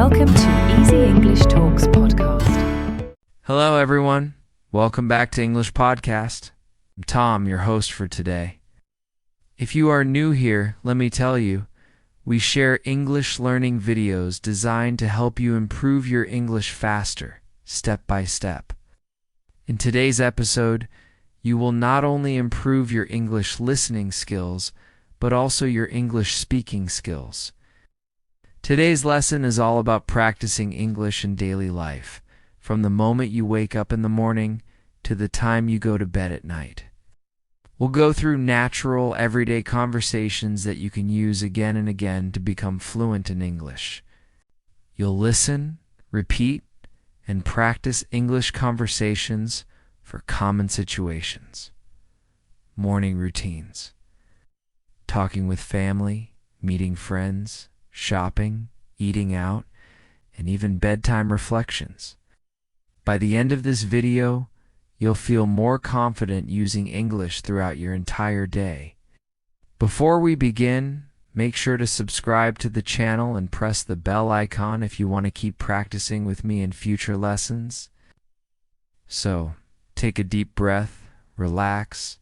Welcome to Easy English Talks podcast. Hello, everyone. Welcome back to English Podcast. I'm Tom, your host for today. If you are new here, let me tell you, we share English learning videos designed to help you improve your English faster, step by step. In today's episode, you will not only improve your English listening skills, but also your English speaking skills. Today's lesson is all about practicing English in daily life, from the moment you wake up in the morning to the time you go to bed at night. We'll go through natural, everyday conversations that you can use again and again to become fluent in English. You'll listen, repeat, and practice English conversations for common situations. Morning routines. Talking with family, meeting friends, shopping, eating out, and even bedtime reflections. By the end of this video, you'll feel more confident using English throughout your entire day. Before we begin, make sure to subscribe to the channel and press the bell icon if you want to keep practicing with me in future lessons. So, take a deep breath, relax,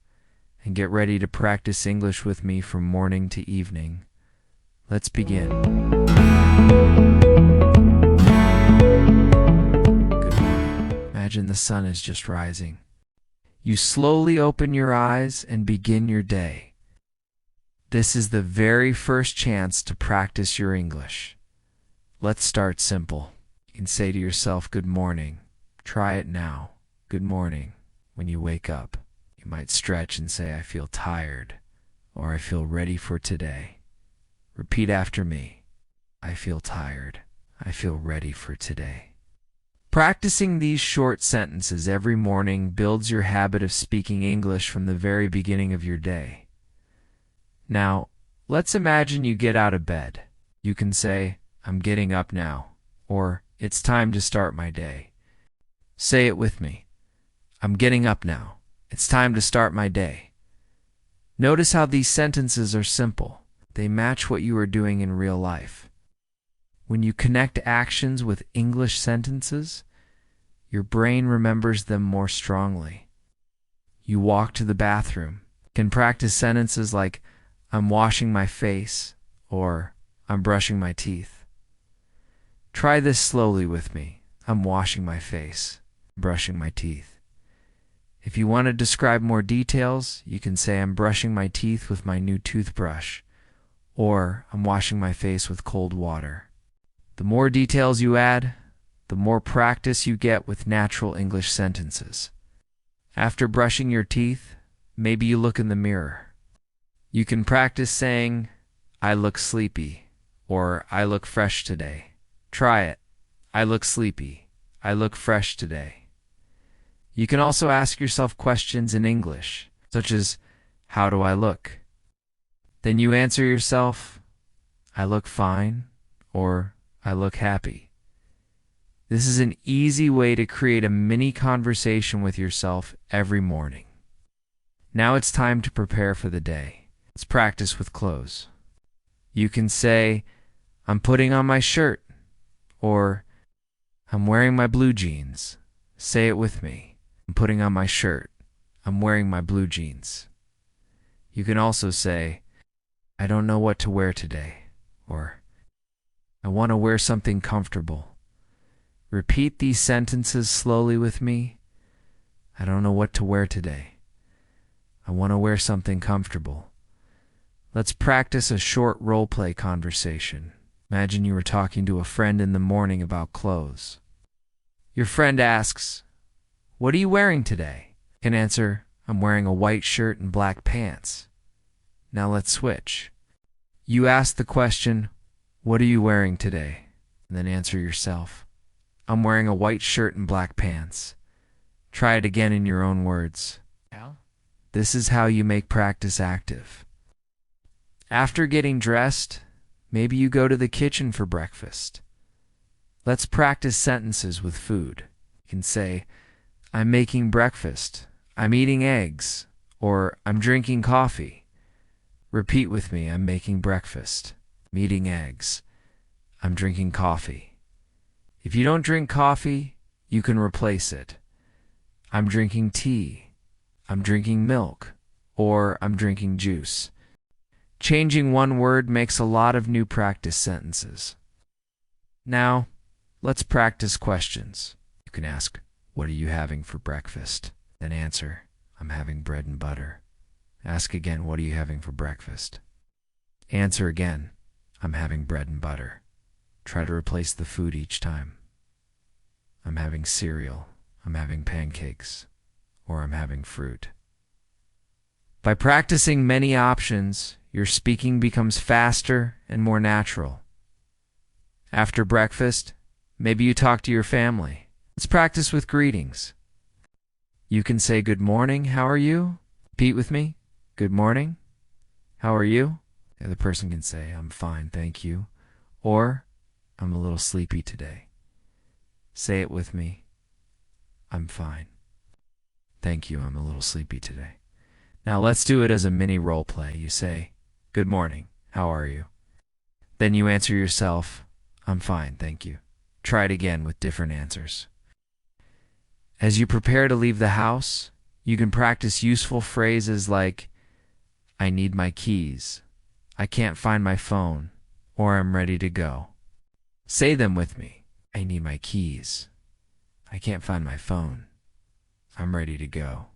and get ready to practice English with me from morning to evening. Let's begin. Good morning. Imagine the sun is just rising. You slowly open your eyes and begin your day. This is the very first chance to practice your English. Let's start simple. You can say to yourself, "Good morning." Try it now. Good morning. When you wake up, you might stretch and say, "I feel tired," or "I feel ready for today." Repeat after me. I feel tired. I feel ready for today. Practicing these short sentences every morning builds your habit of speaking English from the very beginning of your day. Now, let's imagine you get out of bed. You can say, "I'm getting up now," or "It's time to start my day." Say it with me. I'm getting up now. It's time to start my day. Notice how these sentences are simple. They match what you are doing in real life. When you connect actions with English sentences, your brain remembers them more strongly. You walk to the bathroom, can practice sentences like, "I'm washing my face," or "I'm brushing my teeth." Try this slowly with me. I'm washing my face, brushing my teeth. If you want to describe more details, you can say, "I'm brushing my teeth with my new toothbrush," or "I'm washing my face with cold water." The more details you add, the more practice you get with natural English sentences. After brushing your teeth, maybe you look in the mirror. You can practice saying, "I look sleepy," or "I look fresh today." Try it. I look sleepy. I look fresh today. You can also ask yourself questions in English, such as, "How do I look?" Then you answer yourself, "I look fine," or "I look happy." This is an easy way to create a mini conversation with yourself every morning. Now it's time to prepare for the day. Let's practice with clothes. You can say, "I'm putting on my shirt," or "I'm wearing my blue jeans." Say it with me. I'm putting on my shirt. I'm wearing my blue jeans. You can also say, "I don't know what to wear today," or "I want to wear something comfortable." Repeat these sentences slowly with me. I don't know what to wear today. I want to wear something comfortable. Let's practice a short role-play conversation. Imagine you were talking to a friend in the morning about clothes. Your friend asks, "What are you wearing today?" You can answer, "I'm wearing a white shirt and black pants." Now let's switch. You ask the question, "What are you wearing today?" And then answer yourself, "I'm wearing a white shirt and black pants." Try it again in your own words. This is how you make practice active. After getting dressed, maybe you go to the kitchen for breakfast. Let's practice sentences with food. You can say, "I'm making breakfast," "I'm eating eggs," or "I'm drinking coffee." Repeat with me. I'm making breakfast. I'm eating eggs. I'm drinking coffee. If you don't drink coffee, you can replace it. I'm drinking tea. I'm drinking milk. Or I'm drinking juice. Changing one word makes a lot of new practice sentences. Now, let's practice questions. You can ask, "What are you having for breakfast?" Then answer, "I'm having bread and butter." Ask again, "What are you having for breakfast?" Answer again, "I'm having bread and butter." Try to replace the food each time. I'm having cereal. I'm having pancakes. Or I'm having fruit. By practicing many options, your speaking becomes faster and more natural. After breakfast, maybe you talk to your family. Let's practice with greetings. You can say, "Good morning, how are you?" Repeat with me. Good morning. How are you? The other person can say, "I'm fine, thank you." Or, "I'm a little sleepy today." Say it with me. I'm fine. Thank you, I'm a little sleepy today. Now let's do it as a mini role play. You say, "Good morning, how are you?" Then you answer yourself, "I'm fine, thank you." Try it again with different answers. As you prepare to leave the house, you can practice useful phrases like, "I need my keys," "I can't find my phone," or "I'm ready to go." Say them with me. I need my keys. I can't find my phone. I'm ready to go.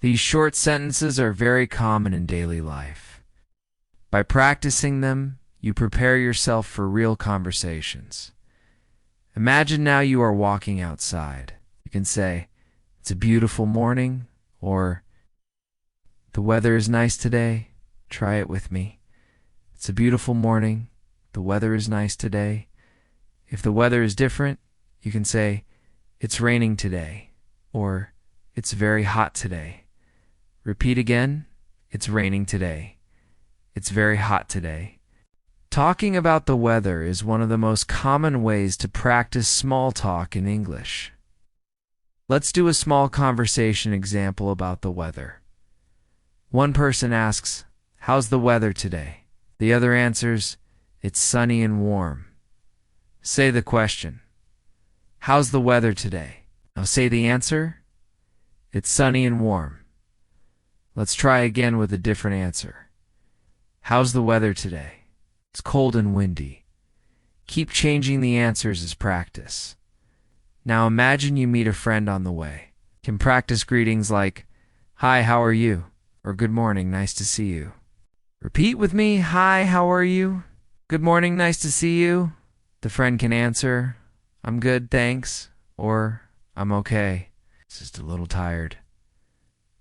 These short sentences are very common in daily life. By practicing them, you prepare yourself for real conversations. Imagine now you are walking outside. You can say, "It's a beautiful morning," or "The weather is nice today." Try it with me. It's a beautiful morning. The weather is nice today. If the weather is different, you can say, "It's raining today," or "It's very hot today." Repeat again, "It's raining today." "It's very hot today." Talking about the weather is one of the most common ways to practice small talk in English. Let's do a small conversation example about the weather. One person asks, "How's the weather today?" The other answers, "It's sunny and warm." Say the question, "How's the weather today?" Now say the answer, "It's sunny and warm." Let's try again with a different answer. "How's the weather today?" "It's cold and windy." Keep changing the answers as practice. Now imagine you meet a friend on the way. You can practice greetings like, "Hi, how are you?" or "Good morning, nice to see you." Repeat with me, "Hi, how are you?" "Good morning, nice to see you." The friend can answer, "I'm good, thanks," or "I'm okay, just a little tired."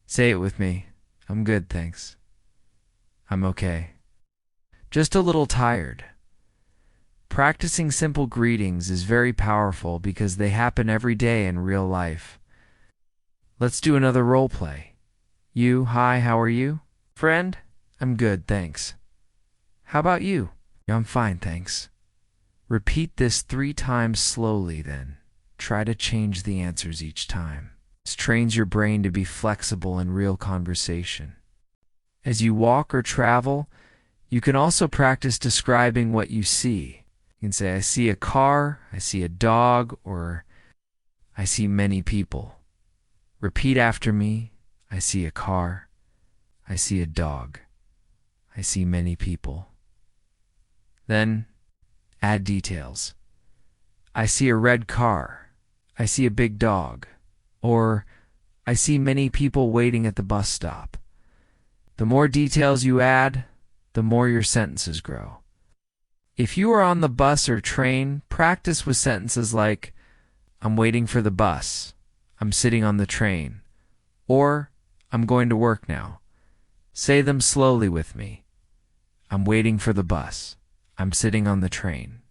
Say it with me, "I'm good, thanks. I'm okay, just a little tired." Practicing simple greetings is very powerful because they happen every day in real life. Let's do another role play. You, "Hi, how are you?" Friend, "I'm good, thanks." "How about you?" "I'm fine, thanks." Repeat this 3 times slowly then. Try to change the answers each time. This trains your brain to be flexible in real conversation. As you walk or travel, you can also practice describing what you see. You can say, "I see a car," "I see a dog," or "I see many people." Repeat after me, "I see a car," "I see a dog," "I see many people." Then add details. "I see a red car," "I see a big dog," or "I see many people waiting at the bus stop." The more details you add, the more your sentences grow. If you are on the bus or train, practice with sentences like, "I'm waiting for the bus," "I'm sitting on the train," or "I'm going to work now." Say them slowly with me. I'm waiting for the bus. I'm sitting on the train.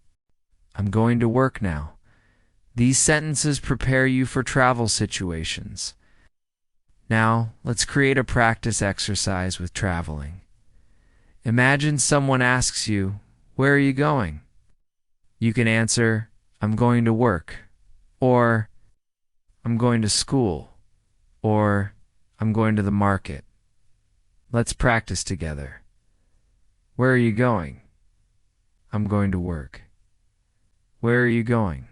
I'm going to work now. These sentences prepare you for travel situations. Now, let's create a practice exercise with traveling. Imagine someone asks you, "Where are you going?" You can answer, "I'm going to work," or "I'm going to school," or "I'm going to the market." Let's practice together. Where are you going? I'm going to work. Where are you going?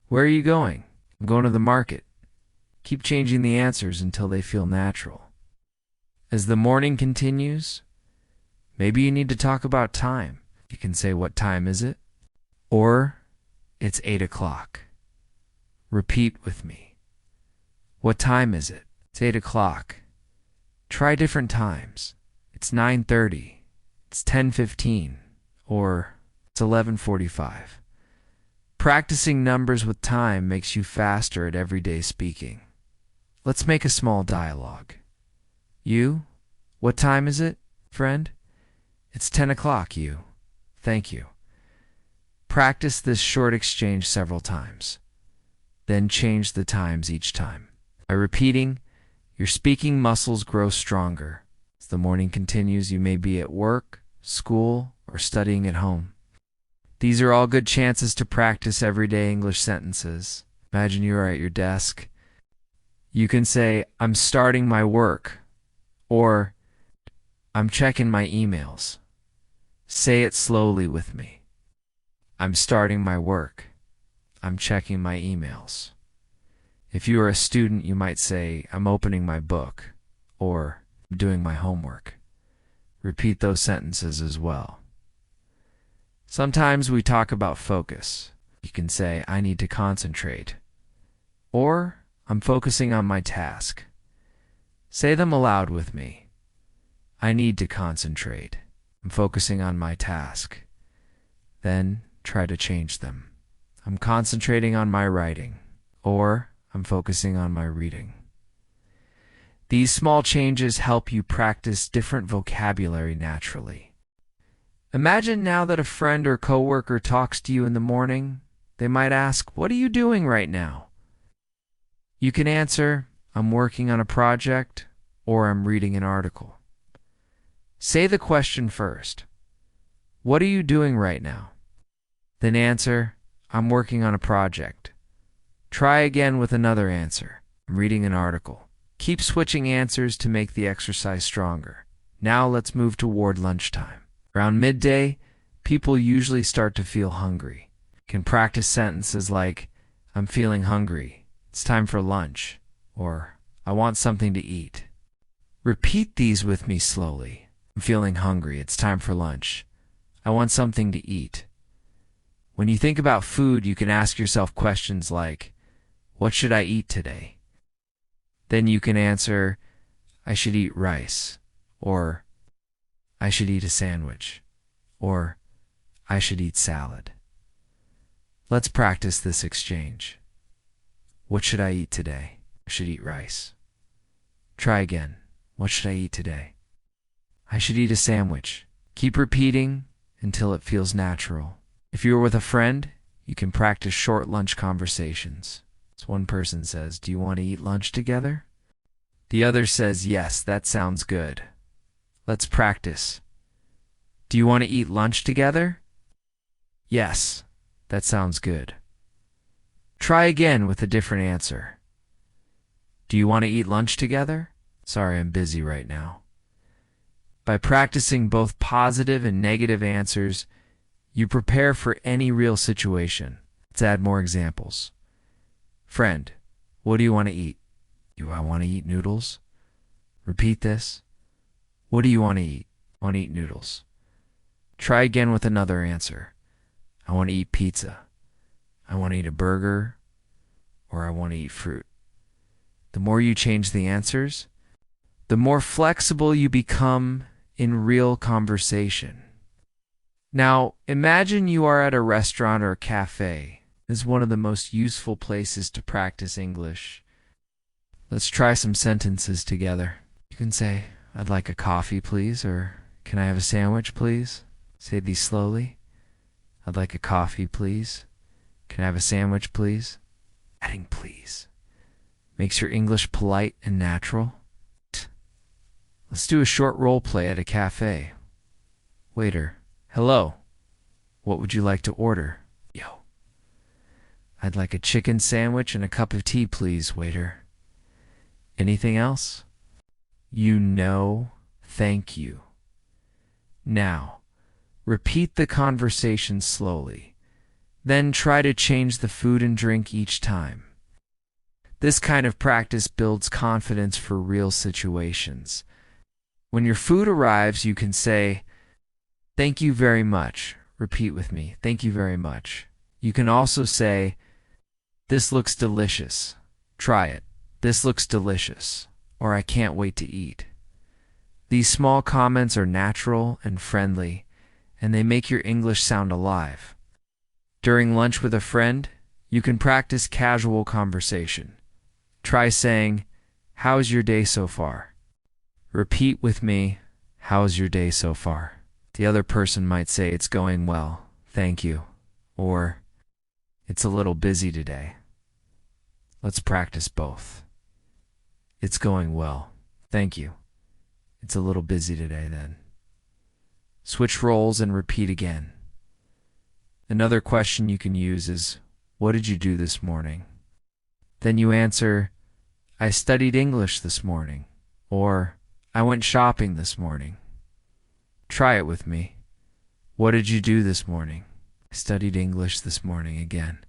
Where are you going? I'm going to the market. Keep changing the answers until they feel natural. As the morning continues, maybe you need to talk about time. You can say, what time is it? Or, it's 8 o'clock. Repeat with me. What time is it? It's 8 o'clock. Try different times. It's 9:30. It's 10:15. Or, it's 11:45. Practicing numbers with time makes you faster at everyday speaking. Let's make a small dialogue. You? What time is it, friend? It's 10 o'clock, you. Thank you. Practice this short exchange several times. Then change the times each time. By repeating, your speaking muscles grow stronger. As the morning continues, you may be at work, school, or studying at home. These are all good chances to practice everyday English sentences. Imagine you are at your desk. You can say, I'm starting my work, or I'm checking my emails. Say it slowly with me. I'm starting my work. I'm checking my emails. If you are a student, you might say, I'm opening my book, or I'm doing my homework. Repeat those sentences as well. Sometimes we talk about focus. You can say, I need to concentrate, or I'm focusing on my task. Say them aloud with me. I need to concentrate. I'm focusing on my task. Then try to change them. I'm concentrating on my writing, or I'm focusing on my reading. These small changes help you practice different vocabulary naturally. Imagine now that a friend or coworker talks to you in the morning. They might ask, what are you doing right now? You can answer, I'm working on a project, or I'm reading an article. Say the question first. What are you doing right now? Then answer, I'm working on a project. Try again with another answer. I'm reading an article. Keep switching answers to make the exercise stronger. Now let's move toward lunchtime. Around midday, people usually start to feel hungry. You can practice sentences like, I'm feeling hungry. It's time for lunch. Or, I want something to eat. Repeat these with me slowly. I'm feeling hungry. It's time for lunch. I want something to eat. When you think about food, you can ask yourself questions like, what should I eat today? Then you can answer, I should eat rice, or I should eat a sandwich, or I should eat salad. Let's practice this exchange. What should I eat today? I should eat rice. Try again. What should I eat today? I should eat a sandwich. Keep repeating until it feels natural. If you are with a friend, you can practice short lunch conversations. So one person says, do you want to eat lunch together? The other says, yes, that sounds good. Let's practice. Do you want to eat lunch together? Yes, that sounds good. Try again with a different answer. Do you want to eat lunch together? Sorry, I'm busy right now. By practicing both positive and negative answers, you prepare for any real situation. Let's add more examples. Friend, what do you want to eat? Do I want to eat noodles? Repeat this. What do you want to eat? I want to eat noodles. Try again with another answer. I want to eat pizza. I want to eat a burger. Or I want to eat fruit. The more you change the answers, the more flexible you become in real conversation. Now, imagine you are at a restaurant or a cafe. This is one of the most useful places to practice English. Let's try some sentences together. You can say, I'd like a coffee, please, or can I have a sandwich, please? Say these slowly. I'd like a coffee, please. Can I have a sandwich, please? Adding please makes your English polite and natural. Let's do a short role play at a cafe. Waiter, hello. What would you like to order? Yo. I'd like a chicken sandwich and a cup of tea, please, waiter. Anything else? You know, thank you. Now, repeat the conversation slowly. Then try to change the food and drink each time. This kind of practice builds confidence for real situations. When your food arrives, you can say, "Thank you very much." Repeat with me, "Thank you very much." You can also say, "This looks delicious. Try it. This looks delicious." Or, "I can't wait to eat." These small comments are natural and friendly, and they make your English sound alive. During lunch with a friend, you can practice casual conversation. Try saying, "How's your day so far?" Repeat with me, "How's your day so far?" The other person might say, "It's going well, thank you," or "It's a little busy today." Let's practice both. "It's going well, thank you. It's a little busy today then." Switch roles and repeat again. Another question you can use is, "What did you do this morning?" Then you answer, "I studied English this morning," or "I went shopping this morning." Try it with me. "What did you do this morning?" "I studied English this morning again."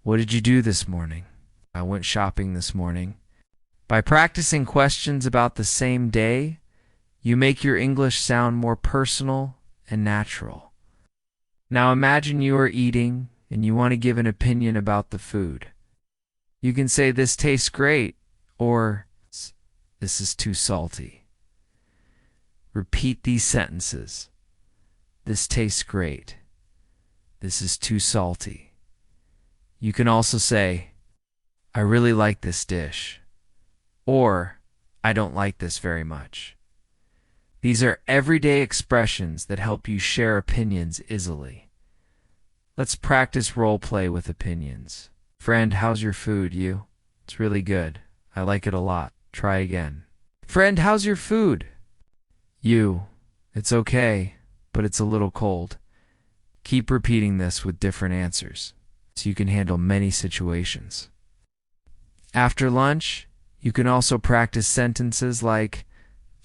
"What did you do this morning?" "I went shopping this morning." By practicing questions about the same day, you make your English sound more personal and natural. Now imagine you are eating and you want to give an opinion about the food. You can say, "This tastes great," or "This is too salty." Repeat these sentences. "This tastes great." "This is too salty." You can also say, "I really like this dish," or "I don't like this very much." These are everyday expressions that help you share opinions easily. Let's practice role play with opinions. "Friend, how's your food? You?" "It's really good. I like it a lot." Try again. "Friend, how's your food?" "You?" "It's okay, but it's a little cold." Keep repeating this with different answers, so you can handle many situations. After lunch, you can also practice sentences like,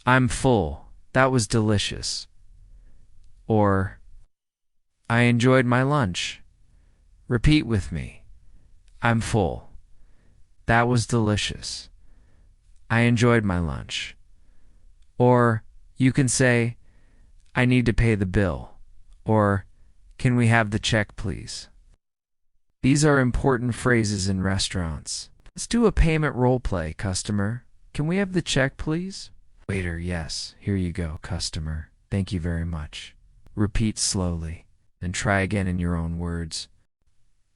"I'm full. That was delicious." Or, "I enjoyed my lunch." Repeat with me. "I'm full. That was delicious. I enjoyed my lunch." Or you can say, "I need to pay the bill," or "Can we have the check, please?" These are important phrases in restaurants. Let's do a payment role play, customer. "Can we have the check, please?" Waiter, "Yes, here you go, customer. Thank you very much." Repeat slowly, then try again in your own words.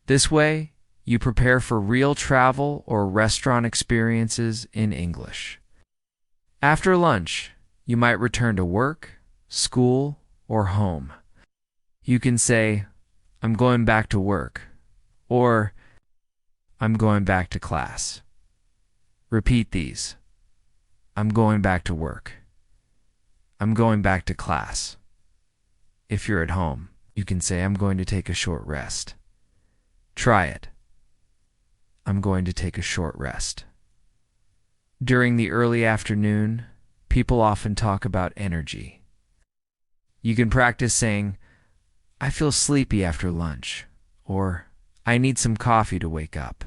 This way, you prepare for real travel or restaurant experiences in English. After lunch, you might return to work, school, or home. You can say, "I'm going back to work," or "I'm going back to class." Repeat these. "I'm going back to work." "I'm going back to class." If you're at home, you can say, "I'm going to take a short rest." Try it. "I'm going to take a short rest." During the early afternoon, people often talk about energy. You can practice saying, "I feel sleepy after lunch," or "I need some coffee to wake up."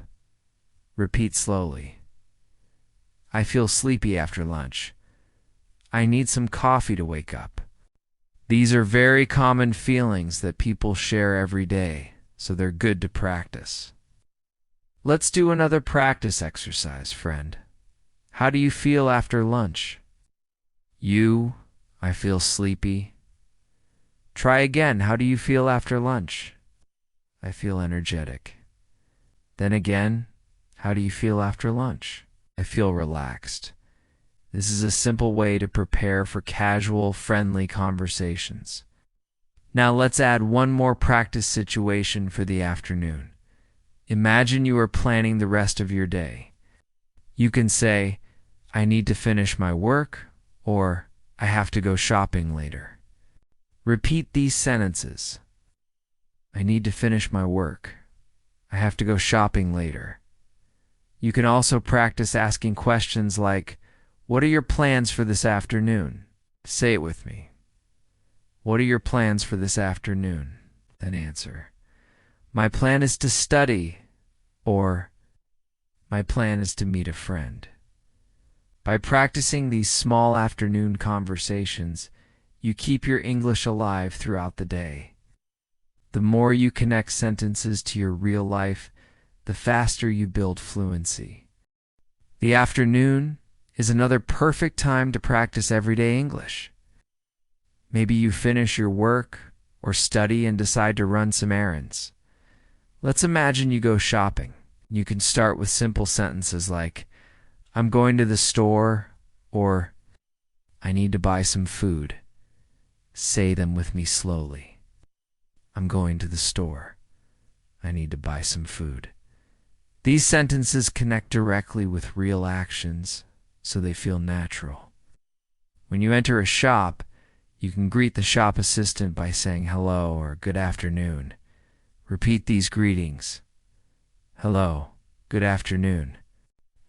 Repeat slowly. "I feel sleepy after lunch." "I need some coffee to wake up." These are very common feelings that people share every day, so they're good to practice. Let's do another practice exercise, friend. "How do you feel after lunch?" "You?" "I feel sleepy." Try again. "How do you feel after lunch?" "I feel energetic." Then again, "How do you feel after lunch?" "I feel relaxed." This is a simple way to prepare for casual, friendly conversations. Now let's add one more practice situation for the afternoon. Imagine you are planning the rest of your day. You can say, "I need to finish my work," or "I have to go shopping later." Repeat these sentences. "I need to finish my work." "I have to go shopping later." You can also practice asking questions like, "What are your plans for this afternoon?" Say it with me. "What are your plans for this afternoon?" Then answer, My plan is to study, or my plan is to meet a friend. By practicing these small afternoon conversations, you keep your English alive throughout the day. The more you connect sentences to your real life, the faster you build fluency. The afternoon is another perfect time to practice everyday English. Maybe you finish your work or study and decide to run some errands. Let's imagine you go shopping. You can start with simple sentences like, I'm going to the store, or I need to buy some food. Say them with me slowly. I'm going to the store. I need to buy some food. These sentences connect directly with real actions, so they feel natural. When you enter a shop, you can greet the shop assistant by saying hello or good afternoon. Repeat these greetings. Hello, good afternoon.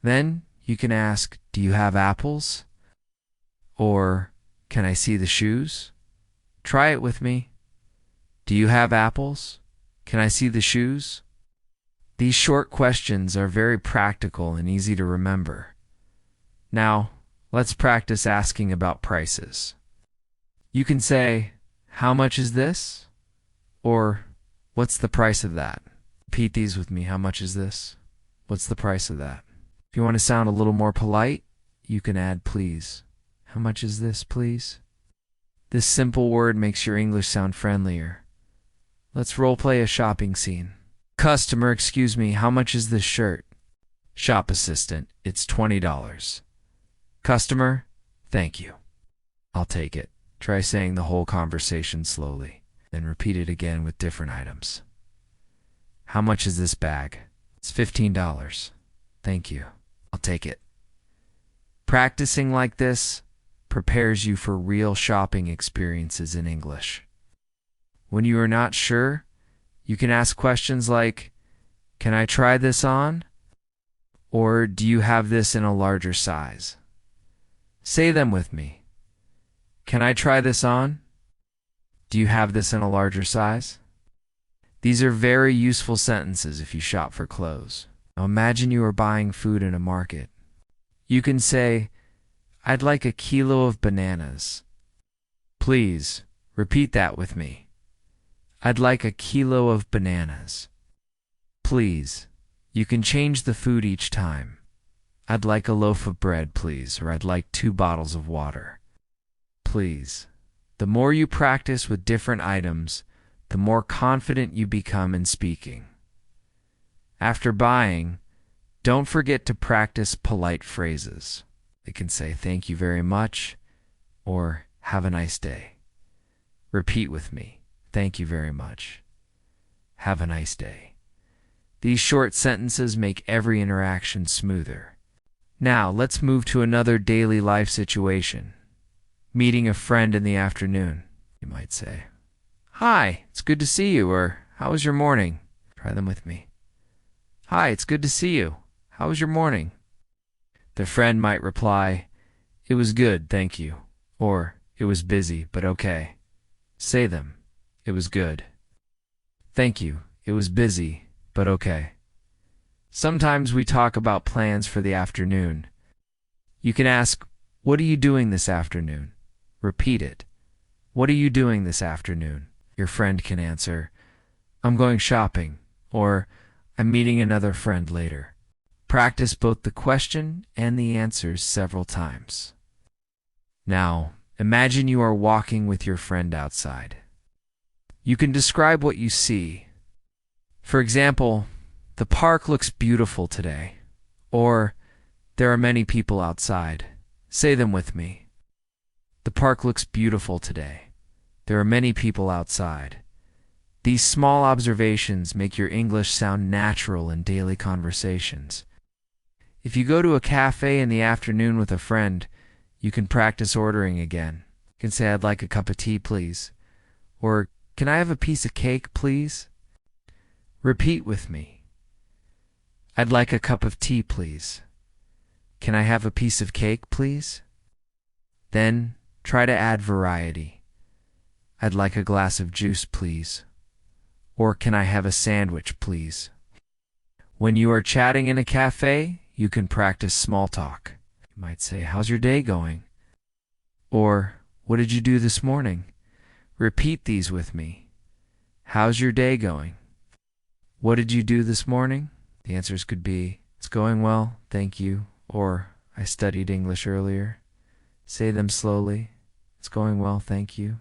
Then you can ask, do you have apples? Or, can I see the shoes? Try it with me. Do you have apples? Can I see the shoes? These short questions are very practical and easy to remember. Now, let's practice asking about prices. You can say, how much is this? Or, what's the price of that? Repeat these with me. How much is this? What's the price of that? If you want to sound a little more polite, you can add please. How much is this, please? This simple word makes your English sound friendlier. Let's role-play a shopping scene. Customer, excuse me, how much is this shirt? Shop assistant, it's $20. Customer, thank you. I'll take it. Try saying the whole conversation slowly, then repeat it again with different items. How much is this bag? It's $15. Thank you. I'll take it. Practicing like this prepares you for real shopping experiences in English. When you are not sure, you can ask questions like, can I try this on? Or do you have this in a larger size? Say them with me. Can I try this on? Do you have this in a larger size? These are very useful sentences if you shop for clothes. Now imagine you are buying food in a market. You can say, I'd like a kilo of bananas. Please, repeat that with me. I'd like a kilo of bananas. Please. You can change the food each time. I'd like a loaf of bread, please, or I'd like 2 bottles of water. Please. The more you practice with different items, the more confident you become in speaking. After buying, don't forget to practice polite phrases. They can say thank you very much or have a nice day. Repeat with me. Thank you very much. Have a nice day. These short sentences make every interaction smoother. Now, let's move to another daily life situation. Meeting a friend in the afternoon. You might say, hi, it's good to see you, or how was your morning? Try them with me. Hi, it's good to see you. How was your morning? The friend might reply, it was good, thank you, or it was busy, but okay. Say them. It was good. Thank you. It was busy, but okay. Sometimes we talk about plans for the afternoon. You can ask, what are you doing this afternoon? Repeat it. What are you doing this afternoon? Your friend can answer, I'm going shopping, or I'm meeting another friend later. Practice both the question and the answers several times. Now, imagine you are walking with your friend outside. You can describe what you see. For example, the park looks beautiful today, or there are many people outside. Say them with me. The park looks beautiful today. There are many people outside. These small observations make your English sound natural in daily conversations. If you go to a cafe in the afternoon with a friend, you can practice ordering again. You can say, I'd like a cup of tea, please. Or, can I have a piece of cake, please? Repeat with me. I'd like a cup of tea, please. Can I have a piece of cake, please? Then, try to add variety. I'd like a glass of juice, please. or can I have a sandwich, please? When you are chatting in a cafe, you can practice small talk. You might say, how's your day going? Or, what did you do this morning? Repeat these with me. How's your day going? What did you do this morning? The answers could be, it's going well, thank you, or I studied English earlier. Say them slowly. It's going well, thank you.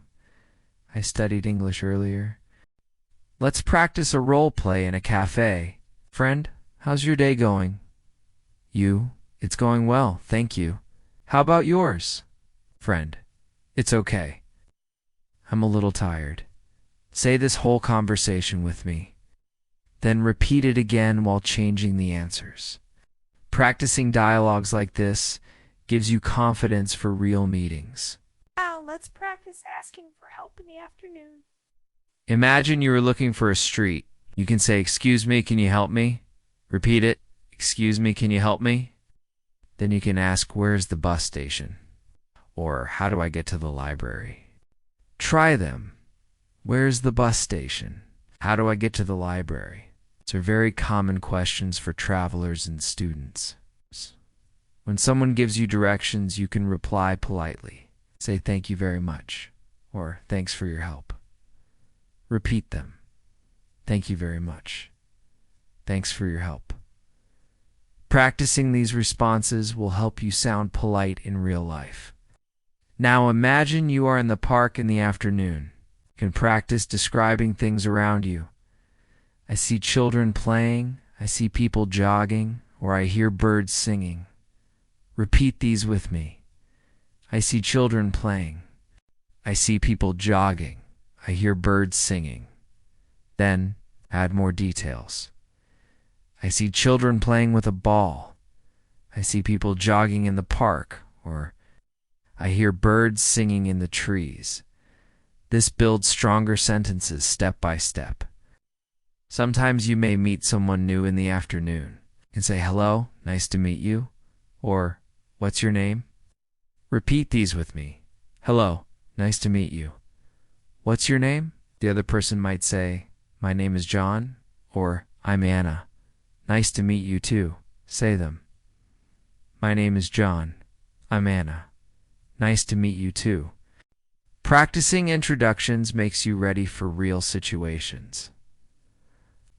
I studied English earlier. Let's practice a role play in a cafe. Friend, how's your day going? You, it's going well, thank you. How about yours? Friend, it's okay. I'm a little tired. Say this whole conversation with me. Then repeat it again while changing the answers. Practicing dialogues like this gives you confidence for real meetings. Now let's practice asking for help in the afternoon. Imagine you are looking for a street. You can say, excuse me, can you help me? Repeat it. Excuse me, can you help me? Then you can ask, where's the bus station? Or how do I get to the library? Try them. Where's the bus station? How do I get to the library? These are very common questions for travelers and students. When someone gives you directions, you can reply politely. Say thank you very much, or thanks for your help. Repeat them. Thank you very much. Thanks for your help. Practicing these responses will help you sound polite in real life. Now imagine you are in the park in the afternoon. You can practice describing things around you. I see children playing, I see people jogging, or I hear birds singing. Repeat these with me. I see children playing. I see people jogging. I hear birds singing. Then add more details. I see children playing with a ball. I see people jogging in the park, or I hear birds singing in the trees. This builds stronger sentences step by step. Sometimes you may meet someone new in the afternoon. You can say, hello, nice to meet you, or what's your name? Repeat these with me. Hello, nice to meet you. What's your name? The other person might say, my name is John, or I'm Anna. Nice to meet you too. Say them. My name is John. I'm Anna. Nice to meet you too. Practicing introductions makes you ready for real situations.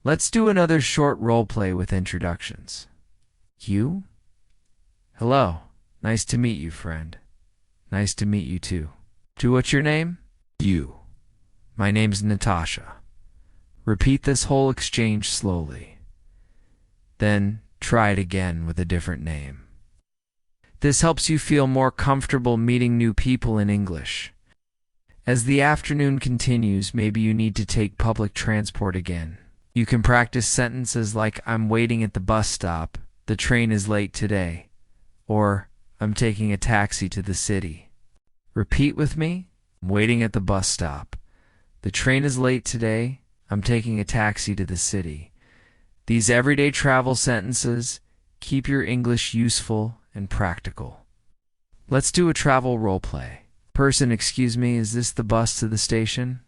Let's do another short role play with introductions. You? Hello. Nice to meet you, friend. Nice to meet you too. What's your name? You. My name's Natasha. Repeat this whole exchange slowly. Then try it again with a different name. This helps you feel more comfortable meeting new people in English. As the afternoon continues, maybe you need to take public transport again. You can practice sentences like, I'm waiting at the bus stop, the train is late today, or I'm taking a taxi to the city. Repeat with me. I'm waiting at the bus stop. The train is late today, I'm taking a taxi to the city. These everyday travel sentences keep your English useful and practical. Let's do a travel role play. Person, excuse me, is this the bus to the station?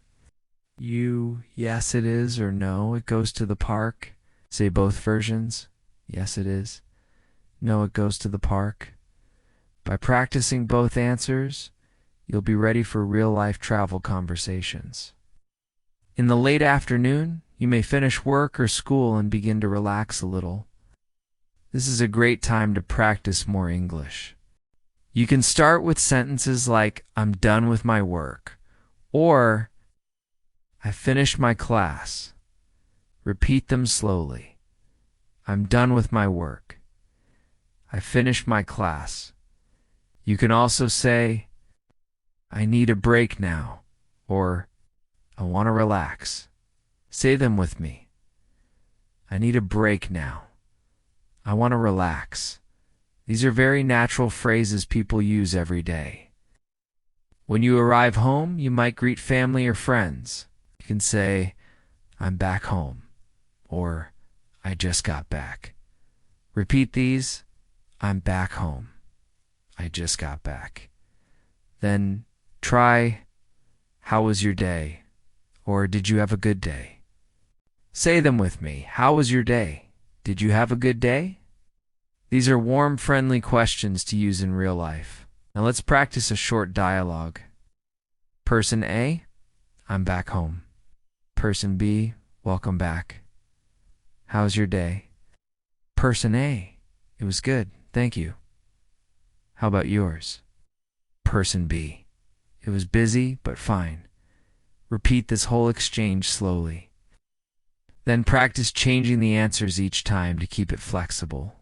You, yes it is, or no, it goes to the park. Say both versions. Yes it is. No, it goes to the park. By practicing both answers, you'll be ready for real-life travel conversations. In the late afternoon, you may finish work or school and begin to relax a little. This is a great time to practice more English. You can start with sentences like, I'm done with my work, or I finished my class. Repeat them slowly. I'm done with my work. I finished my class. You can also say, I need a break now, or I want to relax. Say them with me. I need a break now. I want to relax. These are very natural phrases people use every day. When you arrive home, you might greet family or friends. You can say, I'm back home, or I just got back. Repeat these. I'm back home. I just got back. Then try, how was your day? Or did you have a good day? Say them with me. How was your day? Did you have a good day? These are warm, friendly questions to use in real life. Now let's practice a short dialogue. Person A, I'm back home. Person B, welcome back. How's your day? Person A, it was good, thank you. How about yours? Person B, it was busy, but fine. Repeat this whole exchange slowly. Then practice changing the answers each time to keep it flexible.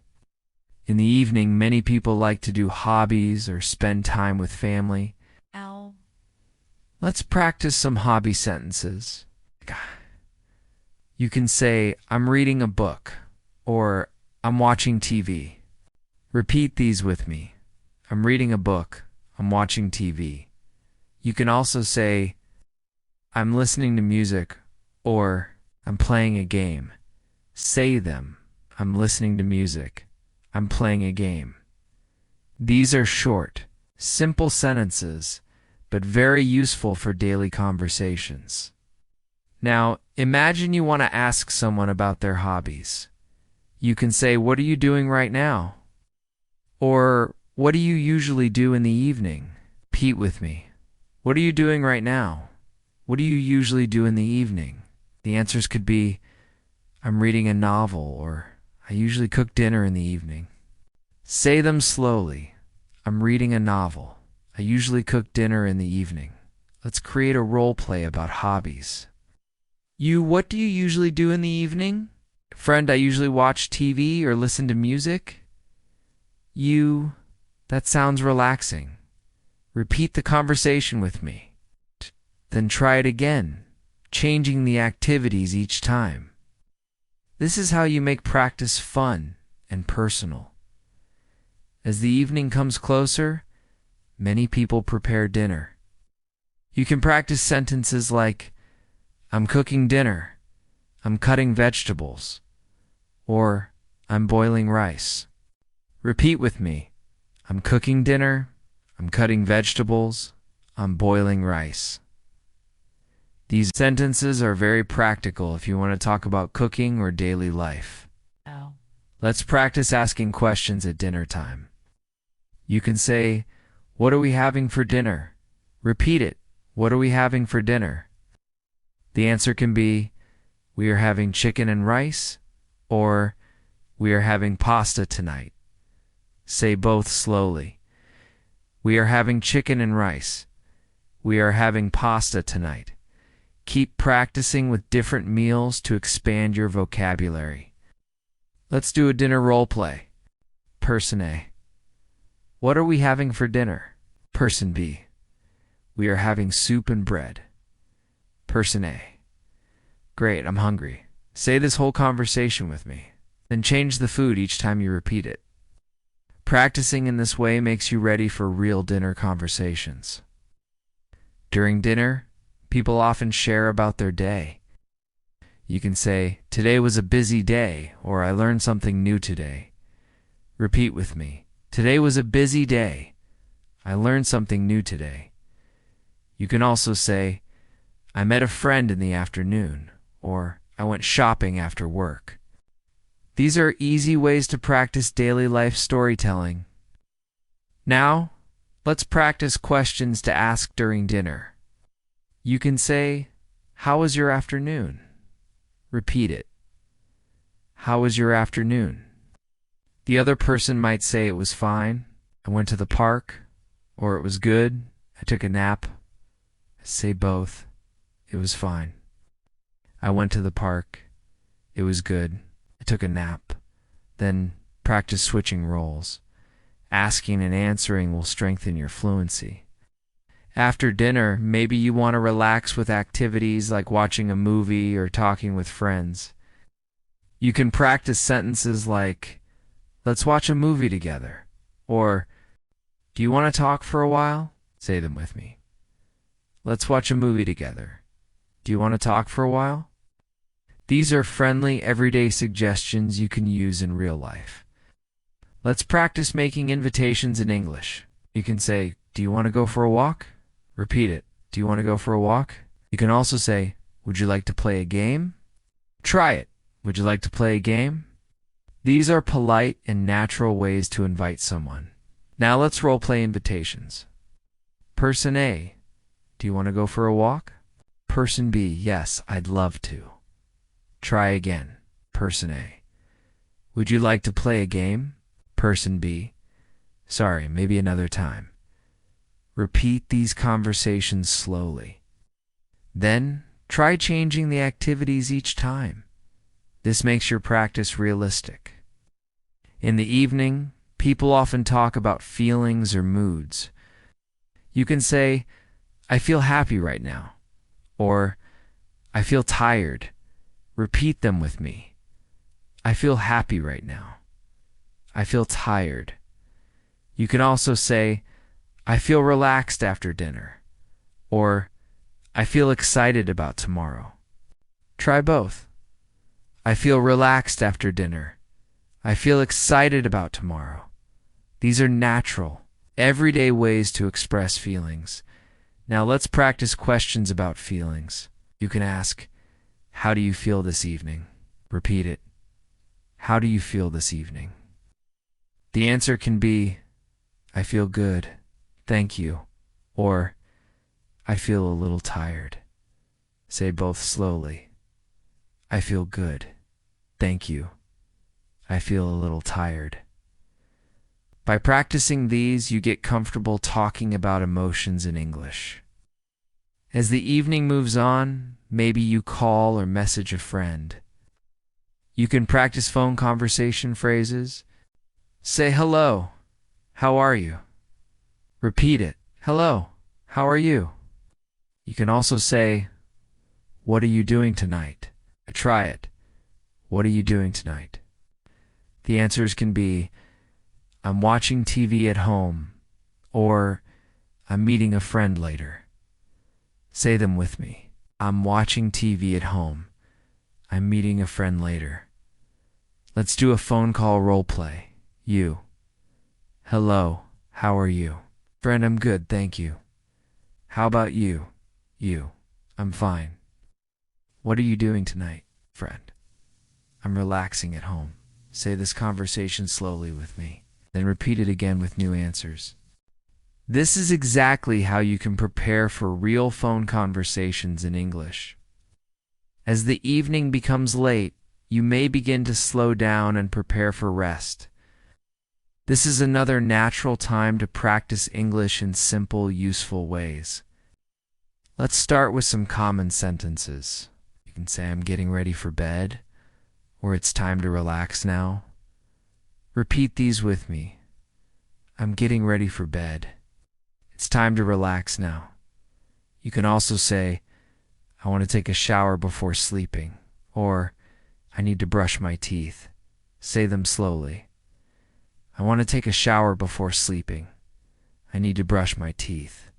In the evening, many people like to do hobbies or spend time with family. Ow. Let's practice some hobby sentences. You can say, I'm reading a book, or I'm watching TV. Repeat these with me. I'm reading a book, I'm watching TV. You can also say, I'm listening to music, or I'm playing a game. Say them. I'm listening to music. I'm playing a game. These are short, simple sentences, but very useful for daily conversations. Now, imagine you want to ask someone about their hobbies. You can say, what are you doing right now? Or, what do you usually do in the evening? Repeat with me. What are you doing right now? What do you usually do in the evening? The answers could be, I'm reading a novel, or I usually cook dinner in the evening. Say them slowly. I'm reading a novel. I usually cook dinner in the evening. Let's create a role play about hobbies. What do you usually do in the evening? Friend, I usually watch TV or listen to music. That sounds relaxing. Repeat the conversation with me. Then try it again, changing the activities each time. This is how you make practice fun and personal. As the evening comes closer, many people prepare dinner. You can practice sentences like, I'm cooking dinner, I'm cutting vegetables, or I'm boiling rice. Repeat with me. I'm cooking dinner, I'm cutting vegetables, I'm boiling rice. These sentences are very practical if you want to talk about cooking or daily life. Ow. Let's practice asking questions at dinner time. You can say, what are we having for dinner? Repeat it. What are we having for dinner? The answer can be, we are having chicken and rice, or we are having pasta tonight. Say both slowly. We are having chicken and rice. We are having pasta tonight. Keep practicing with different meals to expand your vocabulary. Let's do a dinner role play. Person A. What are we having for dinner? Person B. We are having soup and bread. Person A. Great, I'm hungry. Say this whole conversation with me. Then change the food each time you repeat it. Practicing in this way makes you ready for real dinner conversations. During dinner, people often share about their day. You can say, today was a busy day, or I learned something new today. Repeat with me. Today was a busy day. I learned something new today. You can also say, I met a friend in the afternoon, or I went shopping after work. These are easy ways to practice daily life storytelling. Now, let's practice questions to ask during dinner. You can say, how was your afternoon? Repeat it. How was your afternoon? The other person might say it was fine. I went to the park. Or it was good. I took a nap. Say both. It was fine. I went to the park. It was good. I took a nap. Then practice switching roles. Asking and answering will strengthen your fluency. After dinner, maybe you want to relax with activities like watching a movie or talking with friends. You can practice sentences like, let's watch a movie together. Or, do you want to talk for a while? Say them with me. Let's watch a movie together. Do you want to talk for a while? These are friendly, everyday suggestions you can use in real life. Let's practice making invitations in English. You can say, do you want to go for a walk? Repeat it. Do you want to go for a walk? You can also say, would you like to play a game? Try it. Would you like to play a game? These are polite and natural ways to invite someone. Now let's role play invitations. Person A, do you want to go for a walk? Person B, yes, I'd love to. Try again. Person A, would you like to play a game? Person B, sorry, maybe another time. Repeat these conversations slowly. Then, try changing the activities each time. This makes your practice realistic. In the evening, people often talk about feelings or moods. You can say, I feel happy right now, or I feel tired. Repeat them with me. I feel happy right now. I feel tired. You can also say, I feel relaxed after dinner, or I feel excited about tomorrow. Try both. I feel relaxed after dinner. I feel excited about tomorrow. These are natural, everyday ways to express feelings. Now let's practice questions about feelings. You can ask, how do you feel this evening? Repeat it. How do you feel this evening? The answer can be, I feel good, thank you, or I feel a little tired. Say both slowly. I feel good, thank you. I feel a little tired. By practicing these, you get comfortable talking about emotions in English. As the evening moves on, maybe you call or message a friend. You can practice phone conversation phrases. Say hello, how are you? Repeat it. Hello, how are you? You can also say, what are you doing tonight? Try it. What are you doing tonight? The answers can be, I'm watching TV at home, or I'm meeting a friend later. Say them with me. I'm watching TV at home. I'm meeting a friend later. Let's do a phone call role play. You. Hello, how are you? Friend, I'm good, thank you. How about you? You. I'm fine. What are you doing tonight, friend? I'm relaxing at home. Say this conversation slowly with me, then repeat it again with new answers. This is exactly how you can prepare for real phone conversations in English. As the evening becomes late, you may begin to slow down and prepare for rest. This is another natural time to practice English in simple, useful ways. Let's start with some common sentences. You can say, I'm getting ready for bed, or it's time to relax now. Repeat these with me. I'm getting ready for bed. It's time to relax now. You can also say, I want to take a shower before sleeping, or I need to brush my teeth. Say them slowly. I want to take a shower before sleeping. I need to brush my teeth.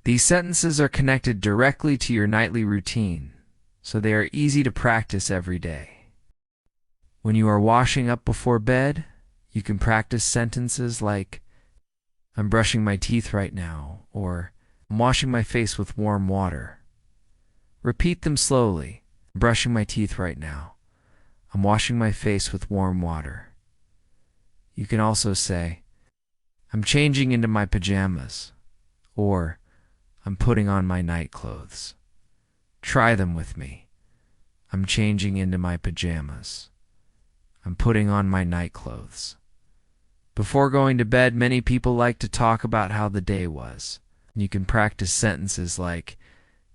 These sentences are connected directly to your nightly routine, so they are easy to practice every day. When you are washing up before bed, you can practice sentences like, I'm brushing my teeth right now, or I'm washing my face with warm water. Repeat them slowly. I'm brushing my teeth right now. I'm washing my face with warm water. You can also say, I'm changing into my pajamas, or I'm putting on my night clothes. Try them with me. I'm changing into my pajamas. I'm putting on my night clothes. Before going to bed, many people like to talk about how the day was. You can practice sentences like,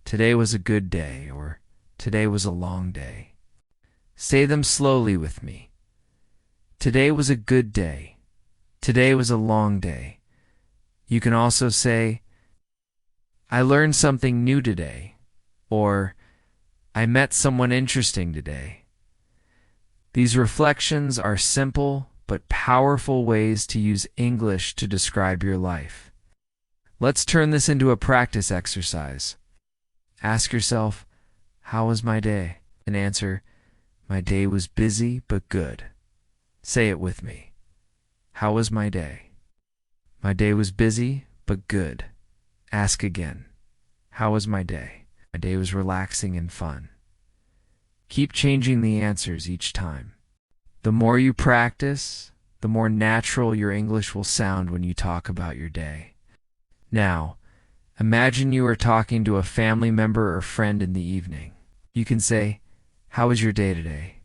today was a good day, or today was a long day. Say them slowly with me. Today was a good day. Today was a long day. You can also say, I learned something new today, or I met someone interesting today. These reflections are simple but powerful ways to use English to describe your life. Let's turn this into a practice exercise. Ask yourself, how was my day? And answer, my day was busy but good. Say it with me. How was my day? My day was busy but good. Ask again. How was my day? My day was relaxing and fun. Keep changing the answers each time. The more you practice, the more natural your English will sound when you talk about your day. Now, imagine you are talking to a family member or friend in the evening. You can say, "How was your day today?"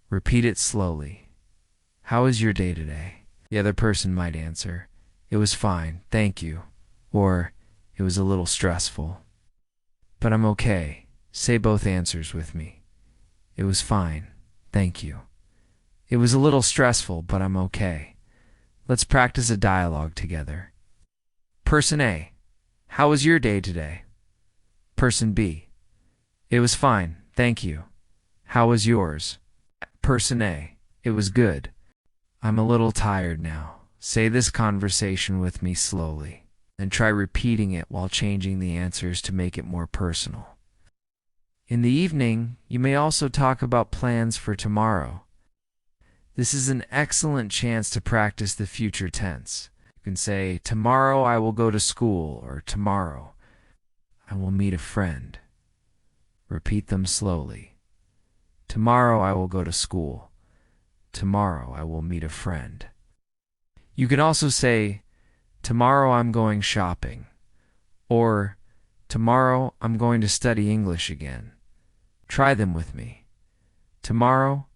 Repeat it slowly. "How was your day today?" The other person might answer, "It was fine, thank you," or "It was a little stressful." "But I'm okay." Say both answers with me. "It was fine, thank you." "It was a little stressful, but I'm okay." Let's practice a dialogue together. Person A, "How was your day today?" Person B, "It was fine, thank you. How was yours?" Person A, "It was good. I'm a little tired now." Say this conversation with me slowly, and try repeating it while changing the answers to make it more personal. In the evening, you may also talk about plans for tomorrow. This is an excellent chance to practice the future tense. You can say, "Tomorrow I will go to school," or "Tomorrow I will meet a friend." Repeat them slowly. "Tomorrow I will go to school." "Tomorrow I will meet a friend." You can also say, "Tomorrow I'm going shopping," or "Tomorrow I'm going to study English again." Try them with me. Tomorrow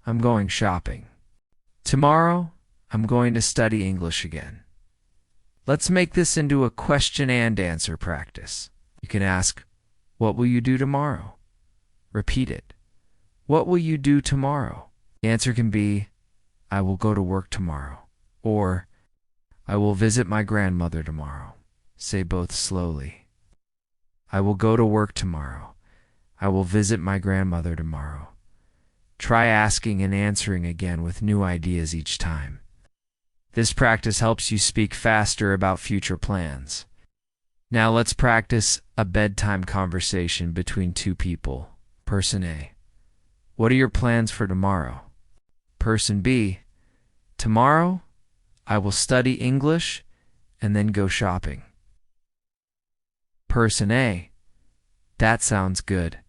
I'm going shopping. Tomorrow I'm going to study English again. Let's make this into a question and answer practice. You can ask, "What will you do tomorrow?" Repeat it. "What will you do tomorrow?" The answer can be, "I will go to work tomorrow," or "I will visit my grandmother tomorrow." Say both slowly. "I will go to work tomorrow." "I will visit my grandmother tomorrow." Try asking and answering again with new ideas each time. This practice helps you speak faster about future plans. Now let's practice a bedtime conversation between two people. Person A, "What are your plans for tomorrow?" Person B, "Tomorrow I will study English and then go shopping." Person A, "That sounds good.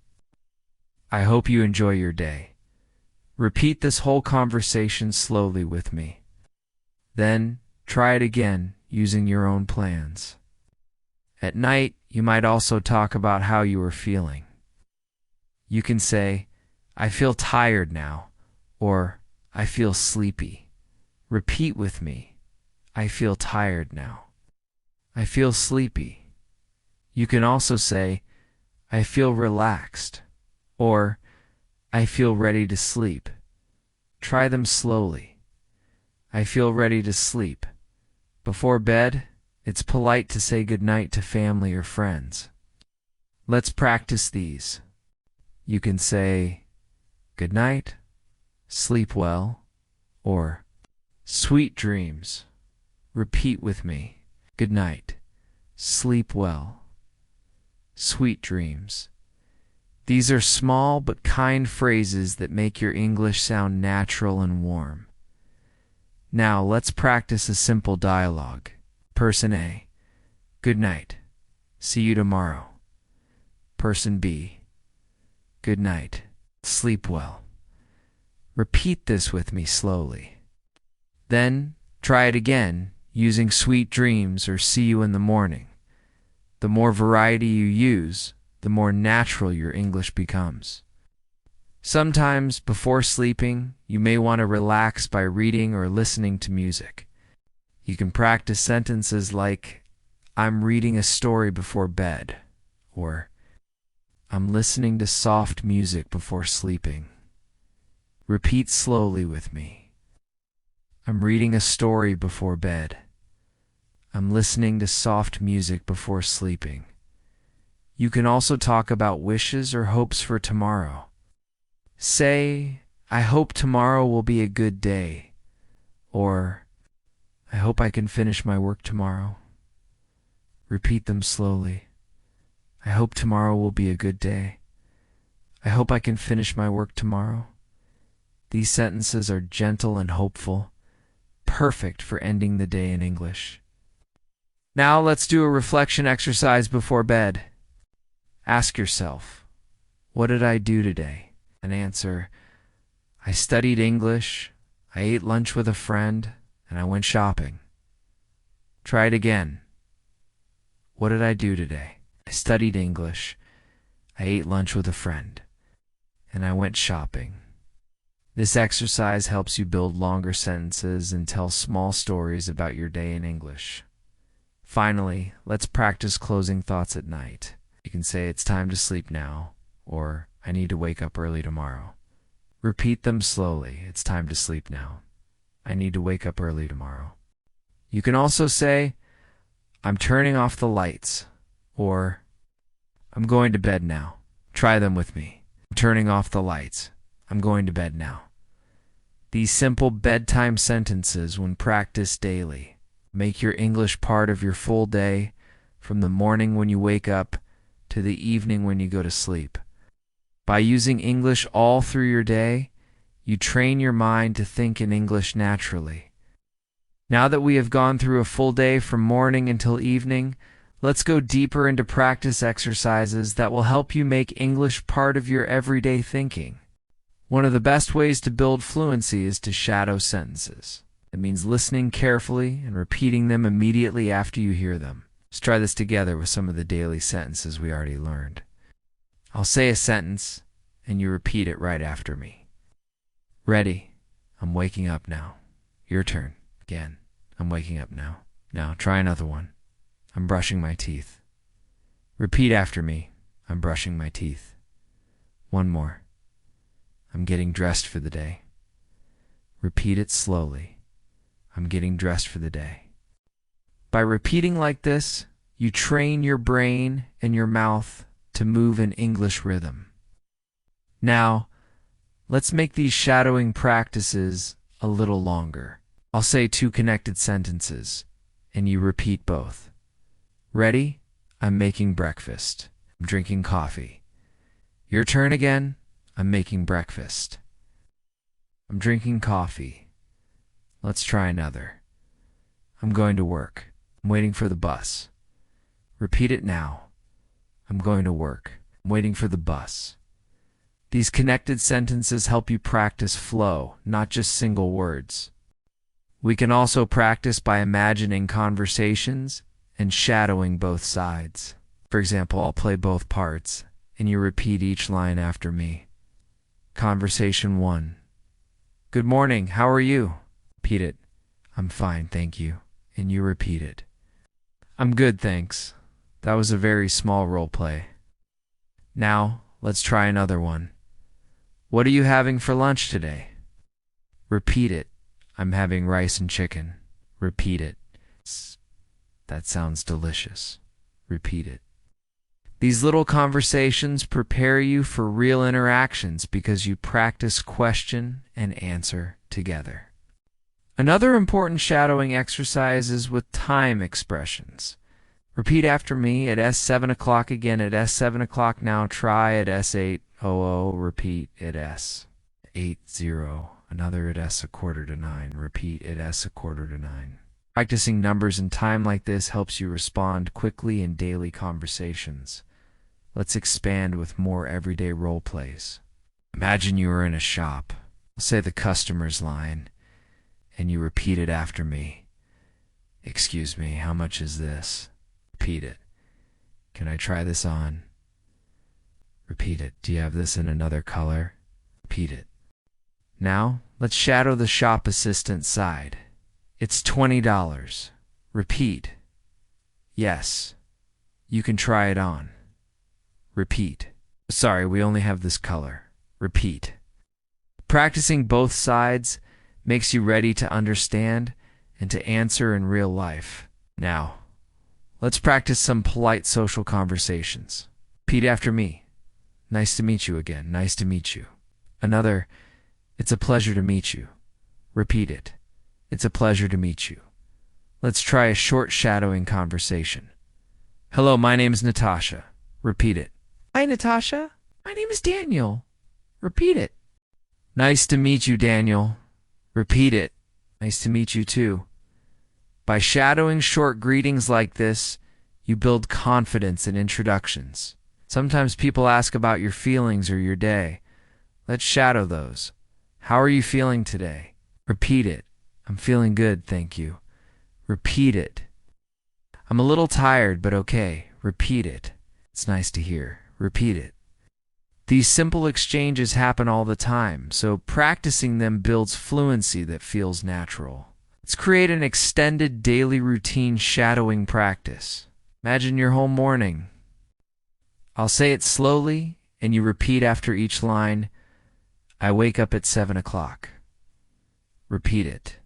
I hope you enjoy your day." Repeat this whole conversation slowly with me. Then try it again using your own plans. At night, you might also talk about how you are feeling. You can say, "I feel tired now," or "I feel sleepy." Repeat with me. "I feel tired now." "I feel sleepy." You can also say, "I feel relaxed," or "I feel ready to sleep." Try them slowly. "I feel ready to sleep." Before bed, it's polite to say goodnight to family or friends. Let's practice these. You can say, "Good night," "Sleep well," or "Sweet dreams." Repeat with me. Good night, sleep well, sweet dreams. These are small but kind phrases that make your English sound natural and warm. Now let's practice a simple dialogue. Person A, "Good night. See you tomorrow." Person B, "Good night. Sleep well." Repeat this with me slowly. Then try it again using "sweet dreams" or "see you in the morning." The more variety you use, the more natural your English becomes. Sometimes, before sleeping, you may want to relax by reading or listening to music. You can practice sentences like, "I'm reading a story before bed," or "I'm listening to soft music before sleeping." Repeat slowly with me. "I'm reading a story before bed." "I'm listening to soft music before sleeping." You can also talk about wishes or hopes for tomorrow. Say, "I hope tomorrow will be a good day," or "I hope I can finish my work tomorrow." Repeat them slowly. "I hope tomorrow will be a good day." "I hope I can finish my work tomorrow." These sentences are gentle and hopeful, perfect for ending the day in English. Now let's do a reflection exercise before bed. Ask yourself, what did I do today? An answer: I studied English, I ate lunch with a friend, and I went shopping. Try it again. What did I do today? I studied English, I ate lunch with a friend, and I went shopping. This exercise helps you build longer sentences and tell small stories about your day in English. Finally, let's practice closing thoughts at night. You can say it's time to sleep now, or I need to wake up early tomorrow. Repeat them slowly. It's time to sleep now. I need to wake up early tomorrow. You can also say, I'm turning off the lights, or I'm going to bed now. Try them with me. I'm turning off the lights. I'm going to bed now. These simple bedtime sentences, when practiced daily, make your English part of your full day, from the morning when you wake up to the evening when you go to sleep. By using English all through your day, you train your mind to think in English naturally. Now that we have gone through a full day from morning until evening, let's go deeper into practice exercises that will help you make English part of your everyday thinking. One of the best ways to build fluency is to shadow sentences. It means listening carefully and repeating them immediately after you hear them. Let's try this together with some of the daily sentences we already learned. I'll say a sentence, and you repeat it right after me. Ready? I'm waking up now. Your turn. Again. I'm waking up now. Now, try another one. I'm brushing my teeth. Repeat after me. I'm brushing my teeth. One more. I'm getting dressed for the day. Repeat it slowly. I'm getting dressed for the day. By repeating like this, you train your brain and your mouth to move in English rhythm. Now, let's make these shadowing practices a little longer. I'll say 2 connected sentences, and you repeat both. Ready? I'm making breakfast. I'm drinking coffee. Your turn again. I'm making breakfast. I'm drinking coffee. Let's try another. I'm going to work. I'm waiting for the bus. Repeat it now. I'm going to work. I'm waiting for the bus. These connected sentences help you practice flow, not just single words. We can also practice by imagining conversations and shadowing both sides. For example, I'll play both parts, and you repeat each line after me. Conversation 1. Good morning, how are you? Repeat it. I'm fine, thank you. And you repeat it. I'm good, thanks. That was a very small role play. Now, let's try another one. What are you having for lunch today? Repeat it. I'm having rice and chicken. Repeat it. That sounds delicious. Repeat it. These little conversations prepare you for real interactions because you practice question and answer together. Another important shadowing exercise is with time expressions. Repeat after me at S7 o'clock again at S7 o'clock now. Try at S8:00. Repeat at S8:0. Another at S9:15. Repeat at S9:15. Practicing numbers and time like this helps you respond quickly in daily conversations. Let's expand with more everyday role plays. Imagine you are in a shop. I'll say the customer's line, and you repeat it after me. Excuse me, how much is this? Repeat it. Can I try this on? Repeat it. Do you have this in another color? Repeat it. Now, let's shadow the shop assistant side. It's $20. Repeat. Yes. You can try it on. Repeat. Sorry, we only have this color. Repeat. Practicing both sides makes you ready to understand and to answer in real life. Now, let's practice some polite social conversations. Repeat after me. Nice to meet you again. Nice to meet you. Another, it's a pleasure to meet you. Repeat it. It's a pleasure to meet you. Let's try a short shadowing conversation. Hello, my name is Natasha. Repeat it. Hi, Natasha. My name is Daniel. Repeat it. Nice to meet you, Daniel. Repeat it. Nice to meet you, too. By shadowing short greetings like this, you build confidence in introductions. Sometimes people ask about your feelings or your day. Let's shadow those. How are you feeling today? Repeat it. I'm feeling good, thank you. Repeat it. I'm a little tired, but okay. Repeat it. It's nice to hear. Repeat it. These simple exchanges happen all the time, so practicing them builds fluency that feels natural. Let's create an extended daily routine shadowing practice. Imagine your whole morning. I'll say it slowly, and you repeat after each line. I wake up at 7 o'clock. Repeat it.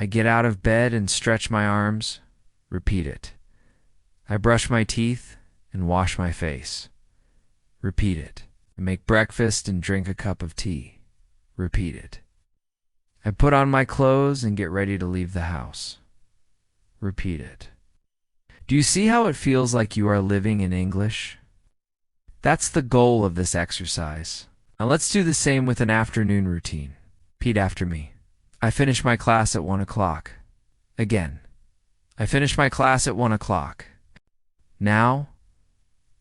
I get out of bed and stretch my arms. Repeat it. I brush my teeth and wash my face. Repeat it. I make breakfast and drink a cup of tea. Repeat it. I put on my clothes and get ready to leave the house. Repeat it. Do you see how it feels like you are living in English? That's the goal of this exercise. Now let's do the same with an afternoon routine. Repeat after me. I finish my class at 1 o'clock. Again. I finish my class at 1 o'clock. Now,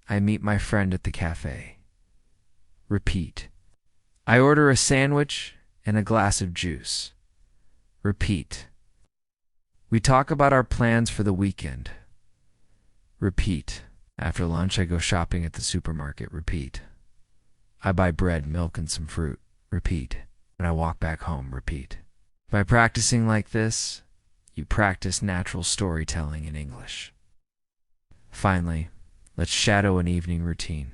I meet my friend at the cafe. Repeat. I order a sandwich and a glass of juice. Repeat. We talk about our plans for the weekend. Repeat. After lunch, I go shopping at the supermarket. Repeat. I buy bread, milk, and some fruit. Repeat. And I walk back home. Repeat. By practicing like this, you practice natural storytelling in English. Finally, let's shadow an evening routine.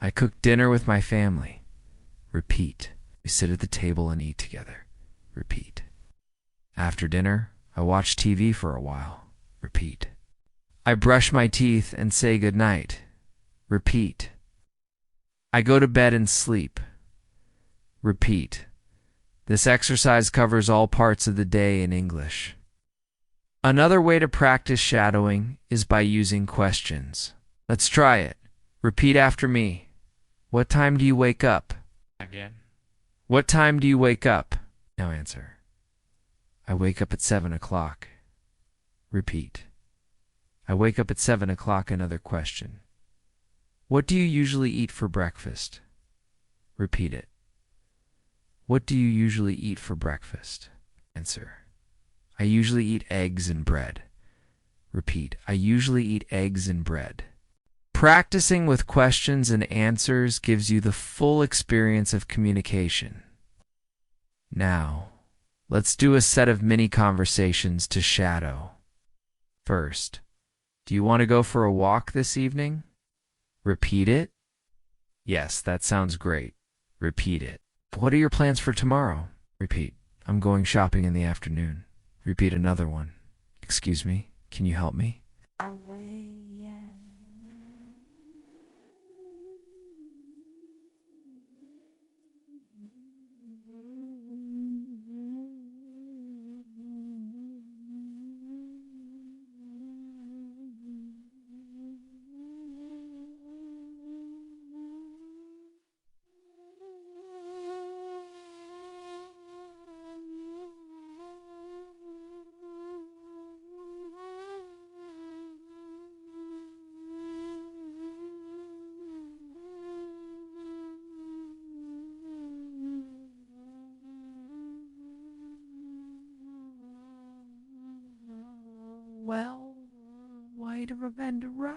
I cook dinner with my family. Repeat. We sit at the table and eat together. Repeat. After dinner, I watch TV for a while. Repeat. I brush my teeth and say goodnight. Repeat. I go to bed and sleep. Repeat. This exercise covers all parts of the day in English. Another way to practice shadowing is by using questions. Let's try it. Repeat after me. What time do you wake up? Again. What time do you wake up? Now answer. I wake up at 7 o'clock. Repeat. I wake up at 7 o'clock. Another question. What do you usually eat for breakfast? Repeat it. What do you usually eat for breakfast? Answer. I usually eat eggs and bread. Repeat. I usually eat eggs and bread. Practicing with questions and answers gives you the full experience of communication. Now, let's do a set of mini conversations to shadow. First, do you want to go for a walk this evening? Repeat it. Yes, that sounds great. Repeat it. What are your plans for tomorrow? Repeat. I'm going shopping in the afternoon. Repeat another one. Excuse me, can you help me? Well, wait a minute, right?